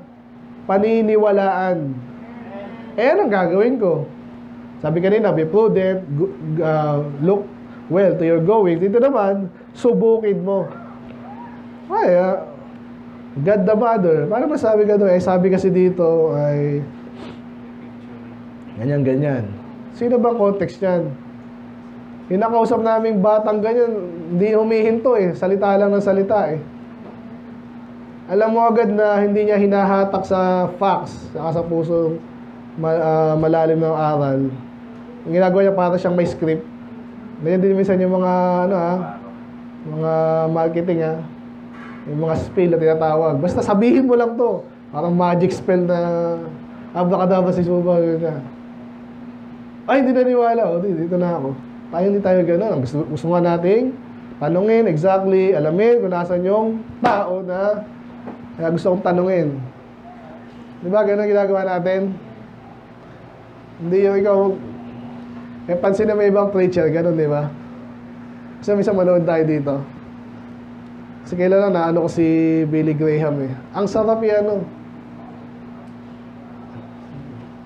[SPEAKER 2] paniniwalaan. Anong gagawin ko? Sabi kanina, be prudent, look well to your going. Dito naman, subukin mo. Ay, God the Mother. Paano masabi ka doon? Sabi kasi dito ay ganyan-ganyan. Sino ba context yan? Hinakausap naming batang ganyan, hindi humihinto eh. Salita lang ng salita eh. Alam mo agad na hindi niya hinahatak sa facts, saka sa puso malalim ng aral. Ang ginagawa niya para siyang may script. Ganyan din minsan yung mga, mga marketing yung mga spell na tinatawag. Basta sabihin mo lang to. Parang magic spell na abracadabra si Suba. Ay, hindi naniwala. Dito na ako. Tayo hindi tayo gano'n. Gusto nga nating tanungin exactly, alamin kung nasan yung tao na gusto kong tanungin. Di ba, gano'n ginagawa natin? Hindi yung ikaw, pansin na may ibang preacher, gano'n, di ba? Kasi minsan manood tayo dito. Kasi kailan lang naano ko si Billy Graham eh. Ang sarap yan,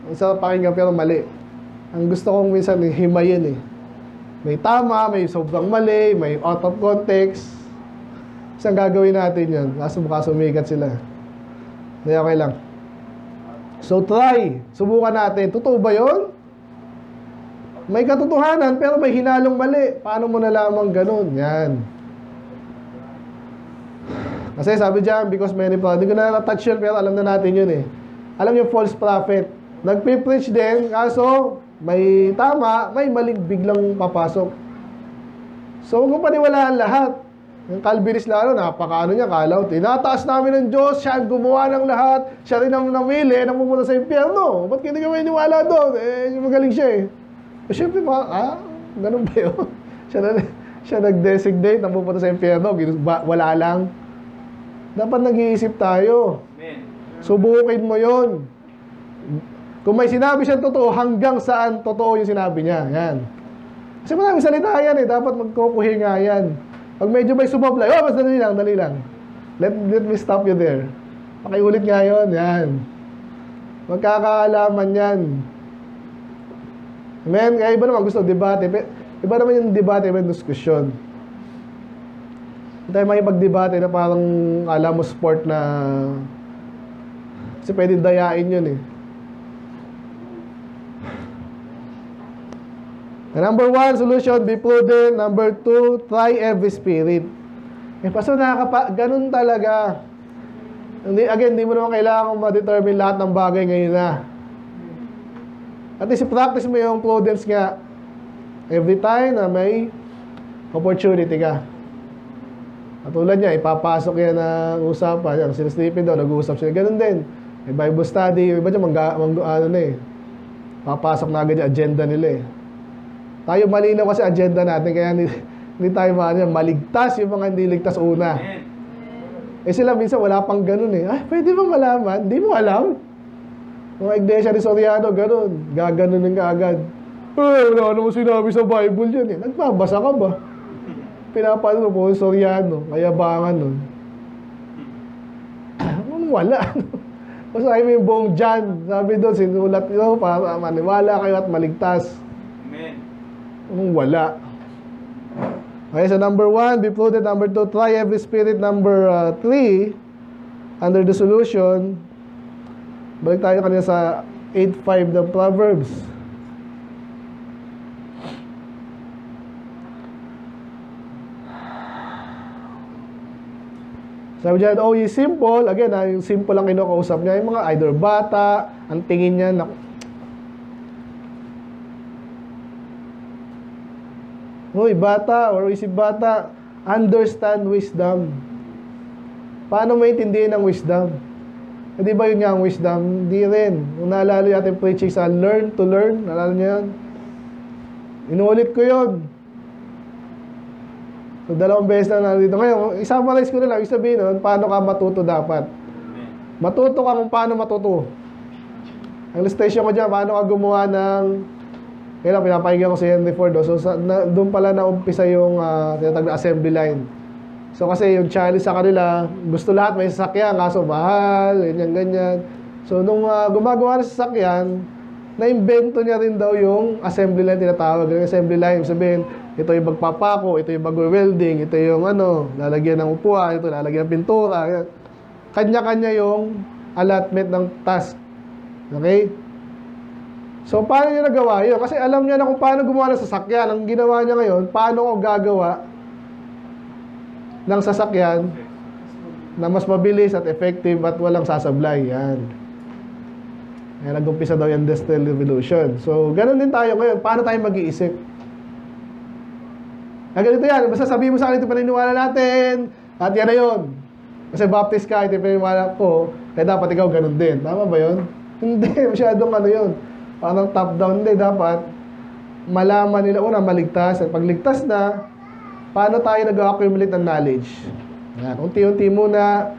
[SPEAKER 2] Ang sarap pakinggan pero mali. Ang gusto kong minsan himayin eh. May tama, may sobrang mali, may out of context. Isang gagawin natin yan. Kaso mukha sumikat sila. Hindi, okay lang. So try. Subukan natin. Totoo ba yun? May katotohanan pero may hinalong mali. Paano mo nalaman ganun? Yan. Kasi sabi dyan, because many prophets. Hindi ko na na-touch yun pero alam na natin yun eh. Alam yung false prophet. Nagpipreach din, kaso may tama, may maling biglang papasok. So, huwag mong paniwalaan lahat. Yung Calvinist lalo, napakaano niya, kalaw. Tinataas namin ng Diyos, siya ang gumawa ng lahat, siya rin ang namili, nang pumunta sa impyerno. Ba't hindi ka maniniwala doon? Magaling siya eh. Siyempre, ganun ba yun? siya nag-designate na pupunta sa impyerno, wala lang. Dapat nag-iisip tayo. Subukin mo yun. Kung may sinabi siyang totoo, hanggang saan totoo yung sinabi niya. Yan. Kasi maraming salita yan eh. Dapat magkukuhi nga yan. Pag medyo may sumablay, mas dali lang. Let me stop you there. Pakiulit nga yun. Yan. Magkakaalaman yan. Amen? Kaya iba naman gusto debate. Iba naman yung debate, iba yung diskusyon. Hindi tayo makipag-debate na parang alam mo sport na kasi pwede dayain yun eh. Number 1, solution, be prudent. Number 2, try every spirit. Pastor, ganun talaga. Hindi mo naman kailangan ma-determine lahat ng bagay ngayon na. At least, practice mo yung prudence nga. Every time na may opportunity ka. Katulad niya, ipapasok yan ng usapan. Yan, sila sleeping daw, nag-uusap sila. Ganun din. May Bible study. Iba dyan, papasok na agad yung agenda nila eh. Tayo malinaw kasi agenda natin, kaya hindi tayo maligtas yung mga hindi ligtas una. Sila minsan wala pang ganun eh. Pwede ba malaman? Hindi mo alam. Mga Iglesia ni Soriano, ganun. Gaganunin ka agad. Wala naman sinabi sa Bible yan eh. Nagbabasa ka ba? Pinapano po Soriano, kayabangan nun. Wala. Masahin mo yung buong John. Sabi doon, sinulat nyo para maniwala kayo at maligtas. Amen. Wala. Okay, so number 1, be prudent. Number 2, try every spirit. Number 3, under the solution, balik tayo kanina sa 8:5 ng Proverbs. Sabi dyan, ye simple. Again, yung simple lang kinukausap niya. Yung mga either bata, ang tingin niya, bata or isip bata, understand wisdom. Paano maintindihan ang wisdom? Hindi ba yun nga ang wisdom? Hindi rin. Kung naalala natin preaching sa learn to learn, naalala niyo yun? Inuulit ko yun. So, 2 beses na nandito. Ngayon, i-summarize ko na lang. Ibig sabihin nun, paano ka matuto dapat. Matuto ka kung paano matuto. Ang illustration ko dyan, paano ka gumawa ng... Kailan, pinapakinggan ko si Henry Ford. So, doon pala na-umpisa yung tinatawag na assembly line. So, kasi yung challenge sa kanila, gusto lahat may sasakyan, kaso mahal, ganyan. So, nung gumagawa ng sasakyan, na-invento niya rin daw yung assembly line, tinatawag. Yung assembly line, sabihin, ito yung magpapako, ito yung mag-welding, ito yung lalagyan ng upuan, ito lalagyan ng pintura. Kanya-kanya yung allotment ng task. Okay? So, paano niya nagawa yun? Kasi alam niya na kung paano gumawa ng sasakyan. Ang ginawa niya ngayon, paano ko gagawa ng sasakyan na mas mabilis at effective at walang sasablay. Yan. Kaya nag-umpisa daw yung Industrial Revolution. So, ganun din tayo ngayon. Paano tayo mag-iisip? Ganito yan. Basta sabihin mo sa akin, ito paniniwala natin. At yan na yun. Kasi Baptist ka, ito paniniwala ko. Kaya dapat ikaw ganun din. Tama ba yun? Hindi. Masyadong yun. Parang top-down. Hindi. Dapat malaman nila. Una, maligtas. At pagligtas na, paano tayo nag-accumulate ng knowledge? Yan. Unti-unti muna.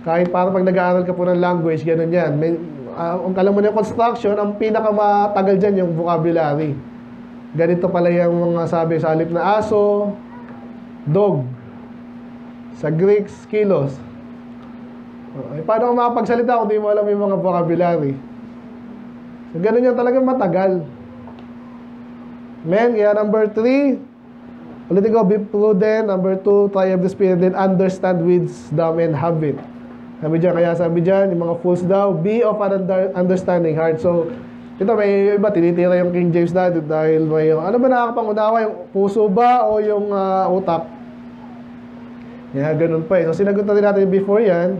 [SPEAKER 2] Kahit parang pag nag-aaral ka po ng language, ganun yan. Alam mo na yung construction, ang pinakamatagal dyan yung vocabulary. Ganito pala yung mga sabi sa halip na aso, dog. Sa Greek, kilos. Paano ka makapagsalita kung di mo alam yung mga vocabulary? So, ganun yan talagang matagal. Men, kaya number 3, ulitin ko, be prudent. Number 2, try of the Spirit, then understand wisdom and have it. Sabi dyan, yung mga fools daw, be of an understanding heart. So, ito may iba, tinitira yung King James natin dahil may yung, ano ba nakakapangunawa, yung puso ba o yung utak? Ganun pa eh. So, sinagot natin before yan,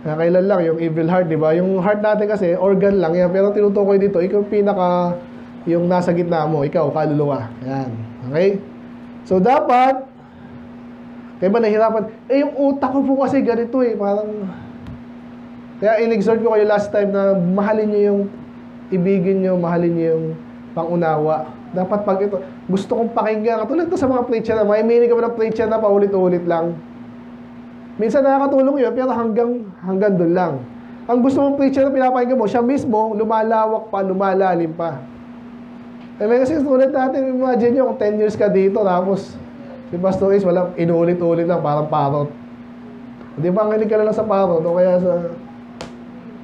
[SPEAKER 2] kailan lang, yung evil heart, di ba? Yung heart natin kasi, organ lang yan. Pero tinutukoy dito, ikaw pinaka, yung nasa gitna mo, ikaw, kaluluwa. Yan. Okay? So, dapat, kaya ba nahihirapan? Yung utak ko po kasi ganito eh. Parang, kaya in-exhort ko kayo last time na mahalin nyo yung, ibigin nyo, mahalin nyo yung pangunawa. Dapat pag ito, gusto kong pakinggan. Katulad to sa mga preacher na, may meaning ka ba ng preacher na paulit-ulit lang. Minsan nakakatulong yun, pero hanggang doon lang. Ang gusto mong preacher na pinapakinggan mo, siya mismo, lumalawak pa, lumalalim pa. May kasi tulad natin, imagine nyo kung 10 years ka dito, tapos si Pastor Ace, wala, inuulit-ulit lang, parang parot. Hindi ba, ang ka lang sa parot, o kaya sa...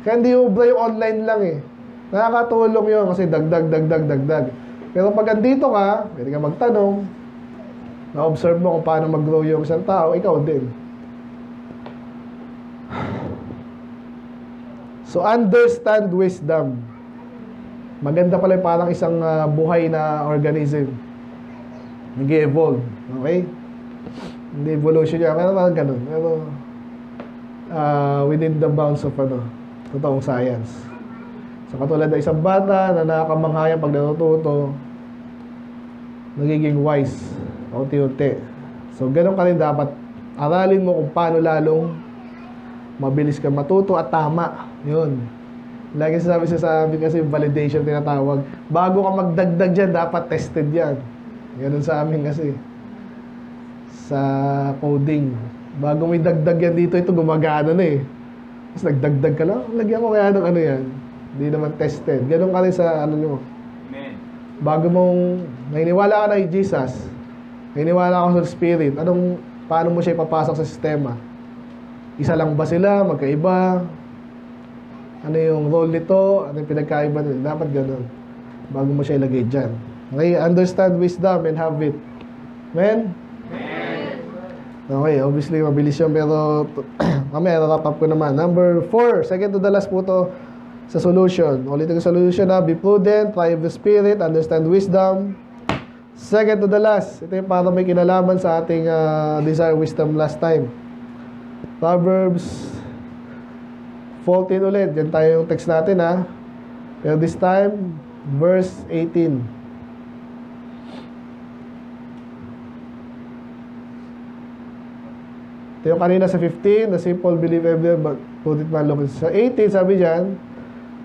[SPEAKER 2] Kaya hindi ubra yung online lang eh. Nakakatulong yun kasi dagdag. Pero pag andito ka, pwede ka magtanong, na-observe mo kung paano mag-grow yung isang tao, ikaw din. So, understand wisdom. Maganda pala yung parang isang buhay na organism. Nag-evolve. Okay? Hindi evolution niya. Pero parang ganun. Pero, within the bounds of totoong science. So, katulad na isang bata na nakakamanghayan pag natututo, nagiging wise. Unti-unti. So, ganun ka rin dapat. Aralin mo kung paano lalong mabilis ka matuto at tama. Yun. Lagi sabi kasi validation tinatawag. Bago ka magdagdag dyan, dapat tested yan. Ganun sa amin kasi. Sa coding. Bago may dagdag yan dito, ito gumagana na eh. Tapos nagdagdag ka lang, lagyan ko kaya ng yan. Hindi naman tested. Ganun ka rin sa nyo.
[SPEAKER 3] Amen.
[SPEAKER 2] Bago mong naniniwala ka na kay Jesus, naniniwala ka sa Spirit, paano mo siya ipapasok sa sistema? Isa lang ba sila? Magkaiba? Ano yung role nito? Ano yung pinagkaiba nito? Dapat ganun. Bago mo siya ilagay dyan. Okay? Understand wisdom and have it. Amen? Okay, obviously mabilis yun, pero mamaya wrap up ko naman. Number 4, second to the last po to sa solution. Ulitin ko solution na, be prudent, try of the Spirit, understand wisdom. Second to the last, ito yung para may kinalaman sa ating desire wisdom last time. Proverbs 14 ulit, yan tayo yung text natin ha. Pero this time, verse 18. Ito yung kanina sa 15, the simple believe everywhere but put it man look. Sa 18, sabi dyan,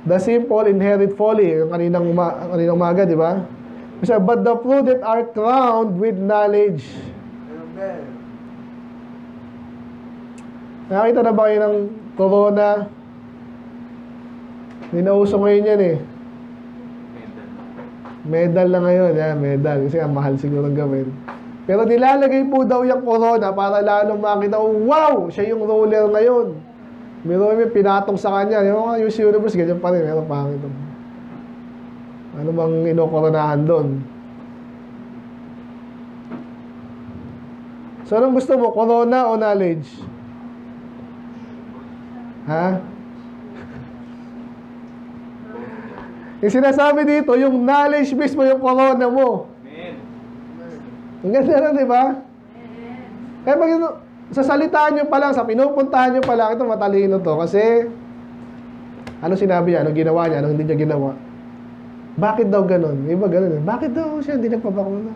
[SPEAKER 2] the simple inherit folly. Yung kaninang umaga, di ba? But the prudent are crowned with knowledge. Nakakita na ba kayo ng corona? Hindi na uso ngayon yan eh. Medal na ngayon, yan, medal. Kasi ang mahal siguro gawin. Pero nilalagay po daw yung corona para lalong makita, wow! Siya yung ruler ngayon. Meron may pinatong sa kanya. Yung mga US Universe, ganyan pa rin. Meron pangit. Ano bang inokoronahan doon? So, anong gusto mo? Corona o knowledge? Ha? Yung sinasabi dito, yung knowledge mismo yung corona mo. Ang ganda na, di ba? Kaya pag sa salitaan nyo pa lang, sa pinupuntahan nyo pa lang, ito matalino to. Kasi, ano sinabi niya, ano ginawa niya, ano hindi niya ginawa. Bakit daw ganun? Iba ganun. Bakit daw siya hindi nagpapakuna?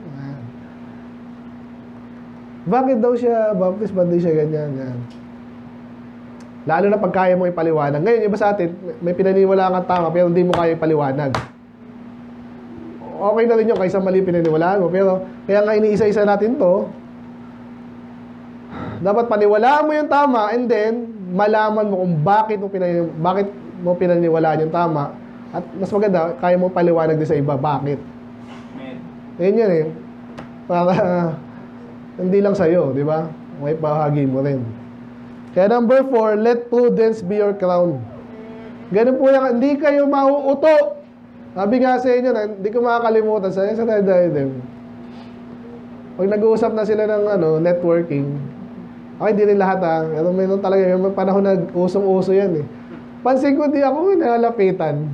[SPEAKER 2] Bakit daw siya baptist, ba't di siya ganyan? Yan. Lalo na pag kaya mo ipaliwanag. Ngayon, iba sa atin, may pinaniwala kang tama, pero hindi mo kaya ipaliwanag. Okay na rin yun kaysa mali pinaniwalaan mo. Pero, kaya nga iniisa-isa natin to, dapat paniwalaan mo yung tama, and then, malaman mo kung bakit mo pinaniwalaan yung tama. At mas maganda, kaya mo paliwanag din sa iba, bakit. Ayan yun eh. Para, hindi lang sa'yo, di ba? May bahagi mo rin. Kaya number 4, let prudence be your crown. Ganun po yan, hindi kayo mauuto. Sabi nga sa inyo, hindi ko makakalimutan sa diadem. Pag nag-uusap na sila ng networking, okay, hindi rin lahat pero mayroon talaga, may panahon na usong-uso yan eh. Pansin ko, di ako nalapitan.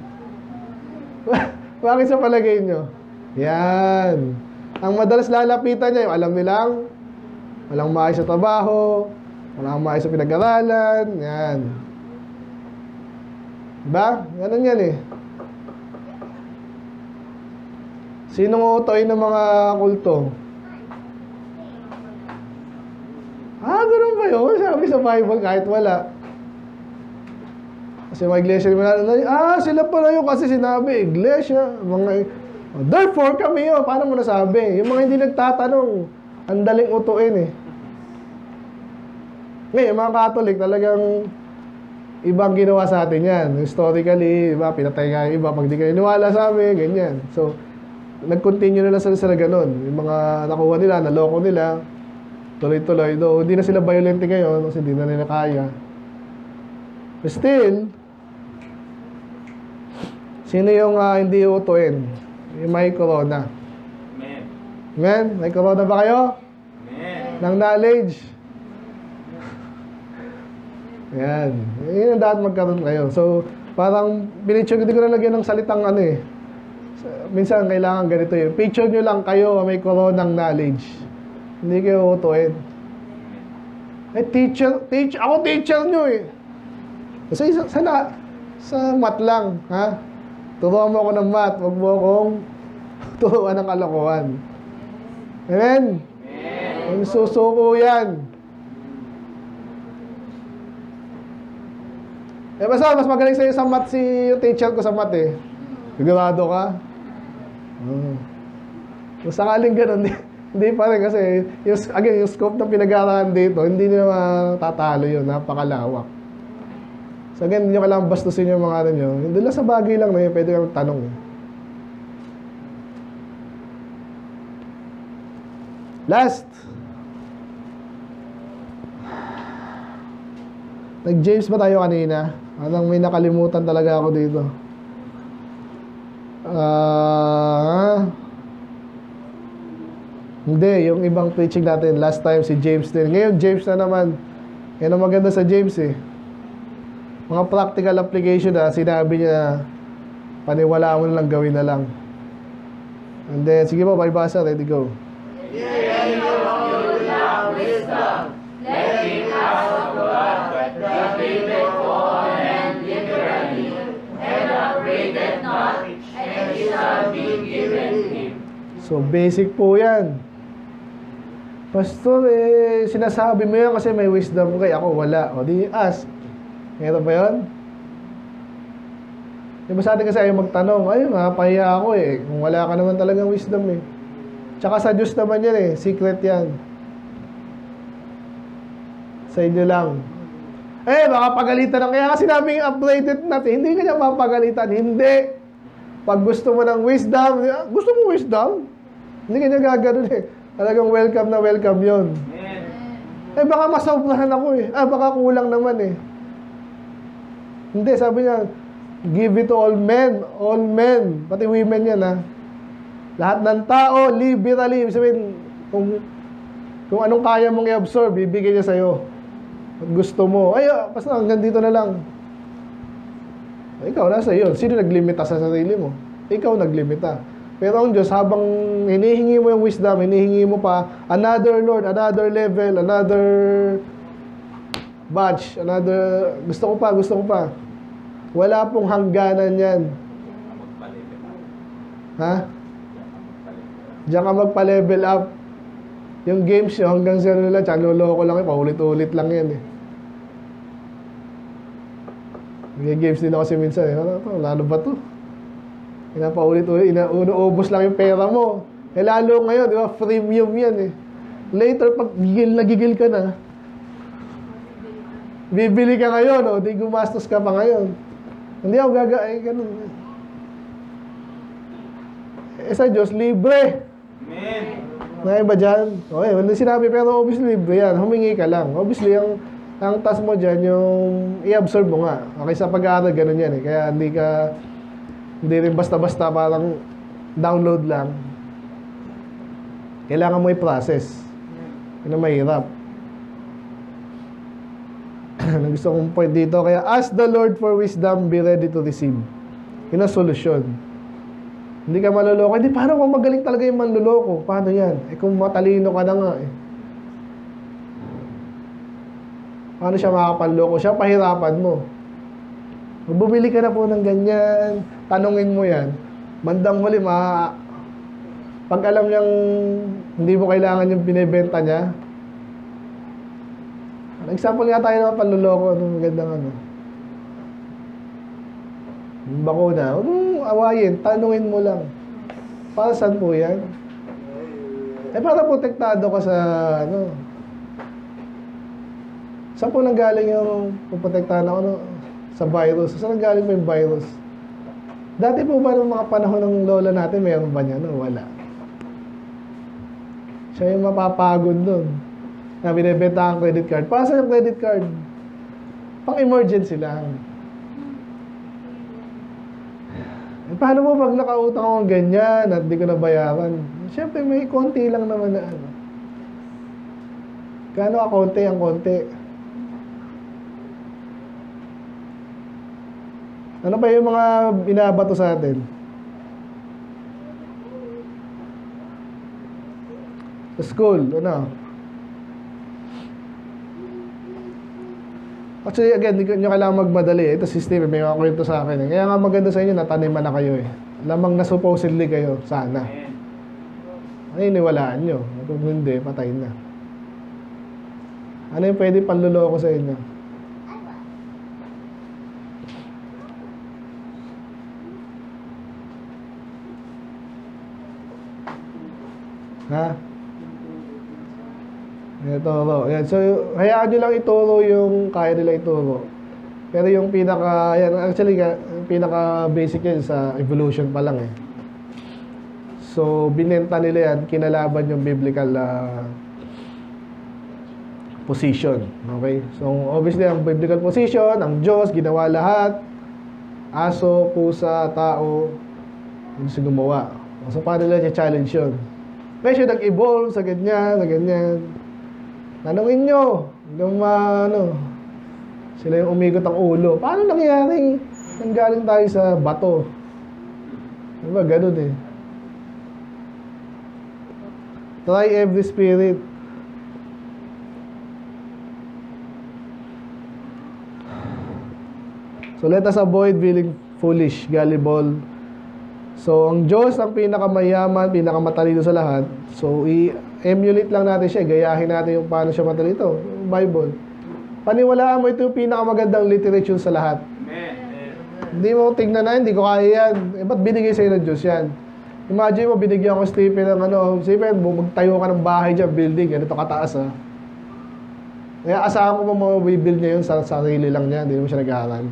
[SPEAKER 2] Bakit sa palagay nyo? Yan. Ang madalas lalapitan niya, yung alam nilang, walang maayos sa trabaho, walang maayos sa pinag-aralan, yan. Diba? Ganun yan eh. Sinong utoy ng mga kulto? Ganun ba yun? Sabi sa Bible, kahit wala. Kasi mga iglesia, sila pala yun kasi sinabi, iglesia, therefore kami yun. Paano mo nasabi? Yung mga hindi nagtatanong, ang daling utuin eh. Ngayon, mga Catholic, talagang ibang ginawa sa atin yan. Historically, iba, pinatay nga yung iba. Pag di kayo niwala sa amin, ganyan. So, nag-continue na lang sila ganun. Yung mga nakuha nila, naloko nila, tuloy-tuloy. Though, hindi na sila violent ngayon kasi hindi na nila kaya. But still, sino yung hindi utuin? Yung may corona.
[SPEAKER 3] Amen.
[SPEAKER 2] Amen? May corona ba kayo?
[SPEAKER 3] Amen.
[SPEAKER 2] Ng knowledge. Yan. Yun ang dapat magkaroon kayo. So, parang pinicture, hindi ko na lagyan ng salitang minsan kailangan ganito yun. Picture nyo lang kayo may koronang knowledge. Hindi kayo utuin. Ako teacher nyo eh. Kasi sa math lang, ha? Turuan mo ako ng math, huwag mo akong turuan ng kalokohan. Amen? Amen. Susuko yan. Basta, mas magaling sa'yo sa math yung teacher ko sa math eh. Sigurado ka? Kung sakaling ganun, hindi pa rin kasi, yung scope ng pinag-aaralan dito, hindi nila matatalo yun, napakalawak. So again, hindi nyo kailangan bastusin yung mga nyo. Hindi lang sa bagay lang na yun, pwede kang tanong. Last. Nag-James ba tayo kanina? Anong may nakalimutan talaga ako dito. Hindi, yung ibang preaching natin, last time si James din. Ngayon, James na naman. Yan ang maganda sa James eh. Mga practical application sinabi niya, paniwalaan mo na lang, gawin na lang. And then, sige po, basa, ready, go.
[SPEAKER 1] Hearing you lack wisdom, let him ask of God, that giveth to all men liberally, and upbraideth not, and it shall be given him.
[SPEAKER 2] So, basic po yan. Pastor, sinasabi mo yan kasi may wisdom kay ako, wala. O, di ask. Meron ba yun? Diba sa atin kasi ayaw magtanong, mapahiya ako eh. Kung wala ka naman talagang wisdom eh. Tsaka sa Diyos naman yan eh, secret yan. Sa inyo lang. Baka pagalitan ng kaya kasi sinabing upgraded natin. Hindi ka niya papagalitan. Hindi. Pag gusto mo ng wisdom, gusto mo wisdom? Hindi ka niya gagano'n eh. Talagang welcome na welcome yun.
[SPEAKER 3] Amen.
[SPEAKER 2] Baka masobrahan ako eh. Baka kulang naman eh. Hindi, sabi niya, give it to all men. All men. Pati women yan ha. Lahat ng tao, liberally. Ibig sabihin, kung anong kaya mong i-absorb, bibigay niya sa'yo. At gusto mo, basta hanggang dito na lang. Ikaw, nasa iyo. Sino naglimita sa sarili mo? Ikaw naglimita. Pero ang Diyos, habang hinihingi mo yung wisdom, hinihingi mo pa another Lord, another level, another batch, another, gusto ko pa. Wala pong hangganan yan. Ha? Diyan ka magpa-level up. Yung games nyo, hanggang zero nila, tsaka loloko lang yun, paulit-ulit lang yan eh. May games din ako kasi minsan eh, ano ba to? Pinapaulit-ulit, inuubos lang yung pera mo. Lalo ngayon, di ba, freemium yan eh. Later, pag gigil ka na, bibili ka ngayon, di gumastos ka pa ngayon. Hindi ako ganun. Sa Diyos, libre.
[SPEAKER 3] Amen.
[SPEAKER 2] Ngayon ba dyan? Okay, wala sinabi, pero obviously libre yan. Humingi ka lang. Obviously, ang task mo dyan, yung i-absorb mo nga. Okay, sa pag-aaral, ganun yan eh. Kaya hindi rin basta-basta parang download lang. Kailangan mo i-process. Yun ang mahirap. Gusto kong point dito. Kaya, ask the Lord for wisdom, be ready to receive. Yun ang solusyon. Hindi ka maluloko. Hindi, paano kung magaling talaga yung manluloko? Paano yan? Kung matalino ka na nga eh. Paano siya makapanloko? Siya pahirapan mo. Bumili ka na po ng ganyan. Tanungin mo yan. Bandang huli, pag alam niyang hindi mo kailangan yung binibenta niya. Example nga tayo ng panluloko. Anong magandang ano? Yung bakuna. Huwag mong awayin. Tanungin mo lang. Para saan po yan? Para protektado ka sa saan po nanggaling yung puprotektahan ako sa virus? Saan nanggaling po yung virus? Dati po ba ng mga panahon ng lola natin, mayroon ba niya? Wala. Siya yung mapapagod doon. Na binibenta ang credit card. Para saan yung credit card? Pang emergency lang. Paano mo pag nakautang ako ganyan at di ko nabayaran? Siyempre may konti lang naman na ano. Gaano ka konti ang konti? Ano pa yung mga binabato sa atin? Sa school, ano? Actually, again, hindi nyo kailangan magmadali. Ito si Steve, may mga kwento sa akin. Kaya nga maganda sa inyo, nataniman na kayo eh. Lamang na supposedly kayo, sana. Ano yung niwalaan nyo? Kung hindi, patay na. Ano yung pwede panluloko sa inyo? Ha? Ituro. Yan. So, hayaan nyo lang ituro yung kaya nila ituro. Pero yung actually, pinaka basic yan sa evolution pa lang eh. So, binenta nila yan, kinalaban yung biblical position. Okay? So, obviously, ang biblical position, ang Diyos, ginawa lahat. Aso, pusa, tao, yung gumawa. So, paano nila challenge yun? Medyo nag-evolve sa ganyan, Tanungin nyo, sila yung umigot ang ulo. Paano nangyaring nanggaling tayo sa bato? Diba, ganun eh. Try every spirit. So let us avoid feeling foolish, gullible. So ang Diyos ang pinakamayaman, pinakamatalino sa lahat. So i-emulate lang natin siya, gayahin natin yung paano siya matalino, yung Bible. Paniwalaan mo ito yung pinakamagandang literature sa lahat.
[SPEAKER 3] Amen.
[SPEAKER 2] Hindi mo tingnan na, hindi ko kaya yan. Ba't binigay sa'yo ng Diyos yan? Imagine mo, binigyan ko Stephen ng Stephen, magtayo ka ng bahay dyan, building, ganito kataas ha. Kaya asahan ko pa mabibuild niya yun sa sarili lang niya, hindi naman siya nag-aaral.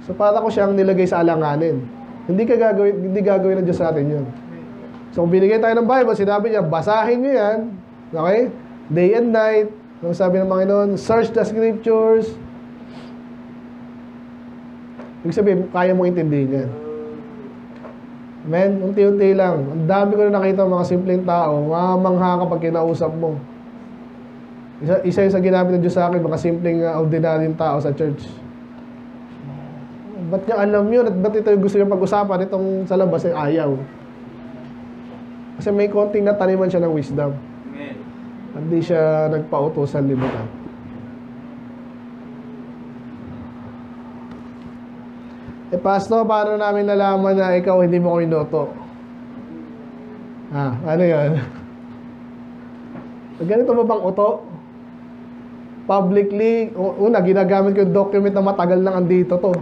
[SPEAKER 2] So para ko siyang nilagay sa alanganin. Hindi gagawin ng Diyos sa atin yun. So kung binigay tayo ng Bible, sinabi niya, basahin niyo yan. Okay? Day and night. Ang sabi ng Panginoon, search the scriptures. Ibig sabihin, kaya mong intindihin yan. Amen? Unti-unti lang. Ang dami ko na nakita mga simpleng tao, mamangha kapag kinausap mo. Isa yung sa ginamit ng Diyos sa akin, mga simpleng ordinaryong tao sa church. Ba't niya alam yun? At ba't ito yung gusto niya pag-usapan? Itong sa labas ay ayaw. Kasi may konting nataniman siya ng wisdom.
[SPEAKER 3] Amen.
[SPEAKER 2] Hindi siya nagpautos sa libutan. Pastor, paano namin nalaman na ikaw hindi mo ko inuto? Ano yun? Ganito ba bang uto? Publicly, una, ginagamit ko yung document na matagal nang andito to.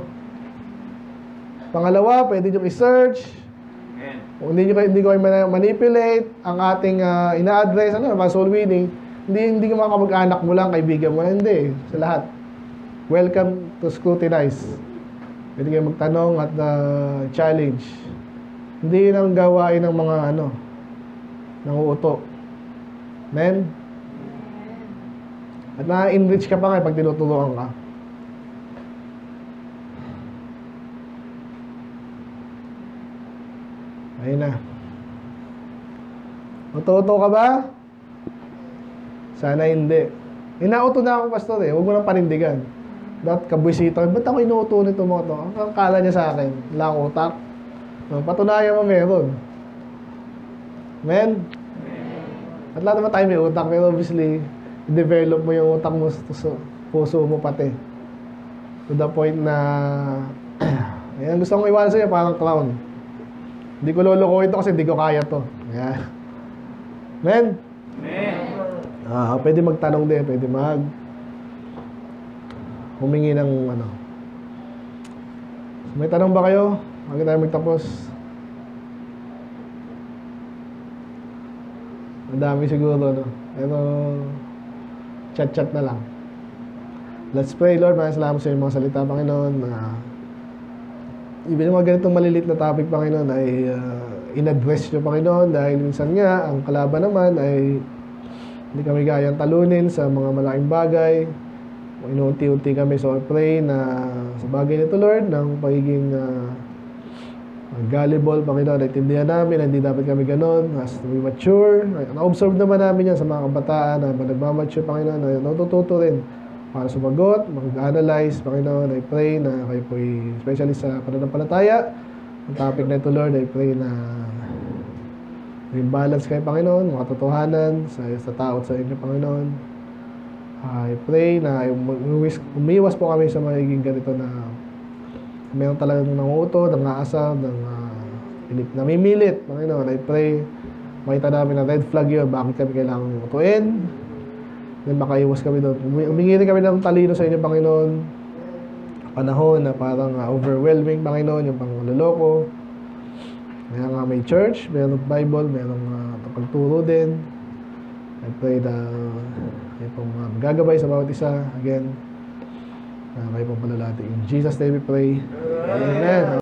[SPEAKER 2] Pangalawa, pwede nyo i-search. Kung hindi ko manipulate ang ating ina-address, soul winning, hindi ka makamag-anak mo lang, kaibigan mo, hindi. Sa lahat. Welcome to scrutinize. Pwede kayo magtanong at challenge. Hindi yun ang gawain ng mga nanguuto. Amen? At na-enrich ka pa nga pag tinuturuan ka. Ayun na. Matuto ka ba? Sana hindi. Inauto na ako, pastor eh. Huwag mo nang panindigan. Dapat kabwisito. Ba't ako inuuto nito mga to? Ang kala niya sa akin. Wala akong utak. Patunayan mo meron. Amen? At lahat naman tayo may utak. Pero obviously, develop mo yung utak mo sa puso mo pati. To the point na ayan, gusto kong iwan sa'yo parang clown. Hindi ko lulukuhin ito kasi hindi ko kaya to. Ayan. Amen?
[SPEAKER 3] Amen.
[SPEAKER 2] Pwede magtanong din. Pwede humingi ng May tanong ba kayo? Bago tayo magtapos. Ang dami siguro, no? Pero chat-chat na lang. Let's pray, Lord. Maraming salamat sa iyong mga salita, Panginoon. Even yung mga ganitong malilit na topic, Panginoon, ay in-address nyo, Panginoon, dahil minsan nga, ang kalaban naman ay hindi kami gayang talunin sa mga malaking bagay. Inuunti-unti kami, so I pray na sa bagay nito, Lord, ng pagiging gullible, Panginoon, naintindihan namin, hindi dapat kami ganon, as we mature. Na-observe naman namin yan sa mga kabataan na nagmamature, Panginoon, na natututo rin para sumagot, mag-analyze, Panginoon. I pray na kayo po, especially sa pananampalataya, ang topic na ito, Lord, I pray na may balance kayo, Panginoon, mga totohanan sa tao at sa inyo, Panginoon. I pray na umiwas po kami sa magiging ganito na mayroon talagang nanguto, nangaasar, namimilit, Panginoon. I pray, makita namin na red flag yun, bakit kami kailangang utuin, then makaiwas kami doon. Humingi rin kami ng talino sa inyo, Panginoon. Panahon na parang overwhelming, Panginoon, yung pangloloko. Kaya nga may church, mayroong Bible, mayroong pagturo din. I pray na kayo pong gagabay sa bawat isa. Again, kayo pong palalati. In Jesus' name we pray. Amen.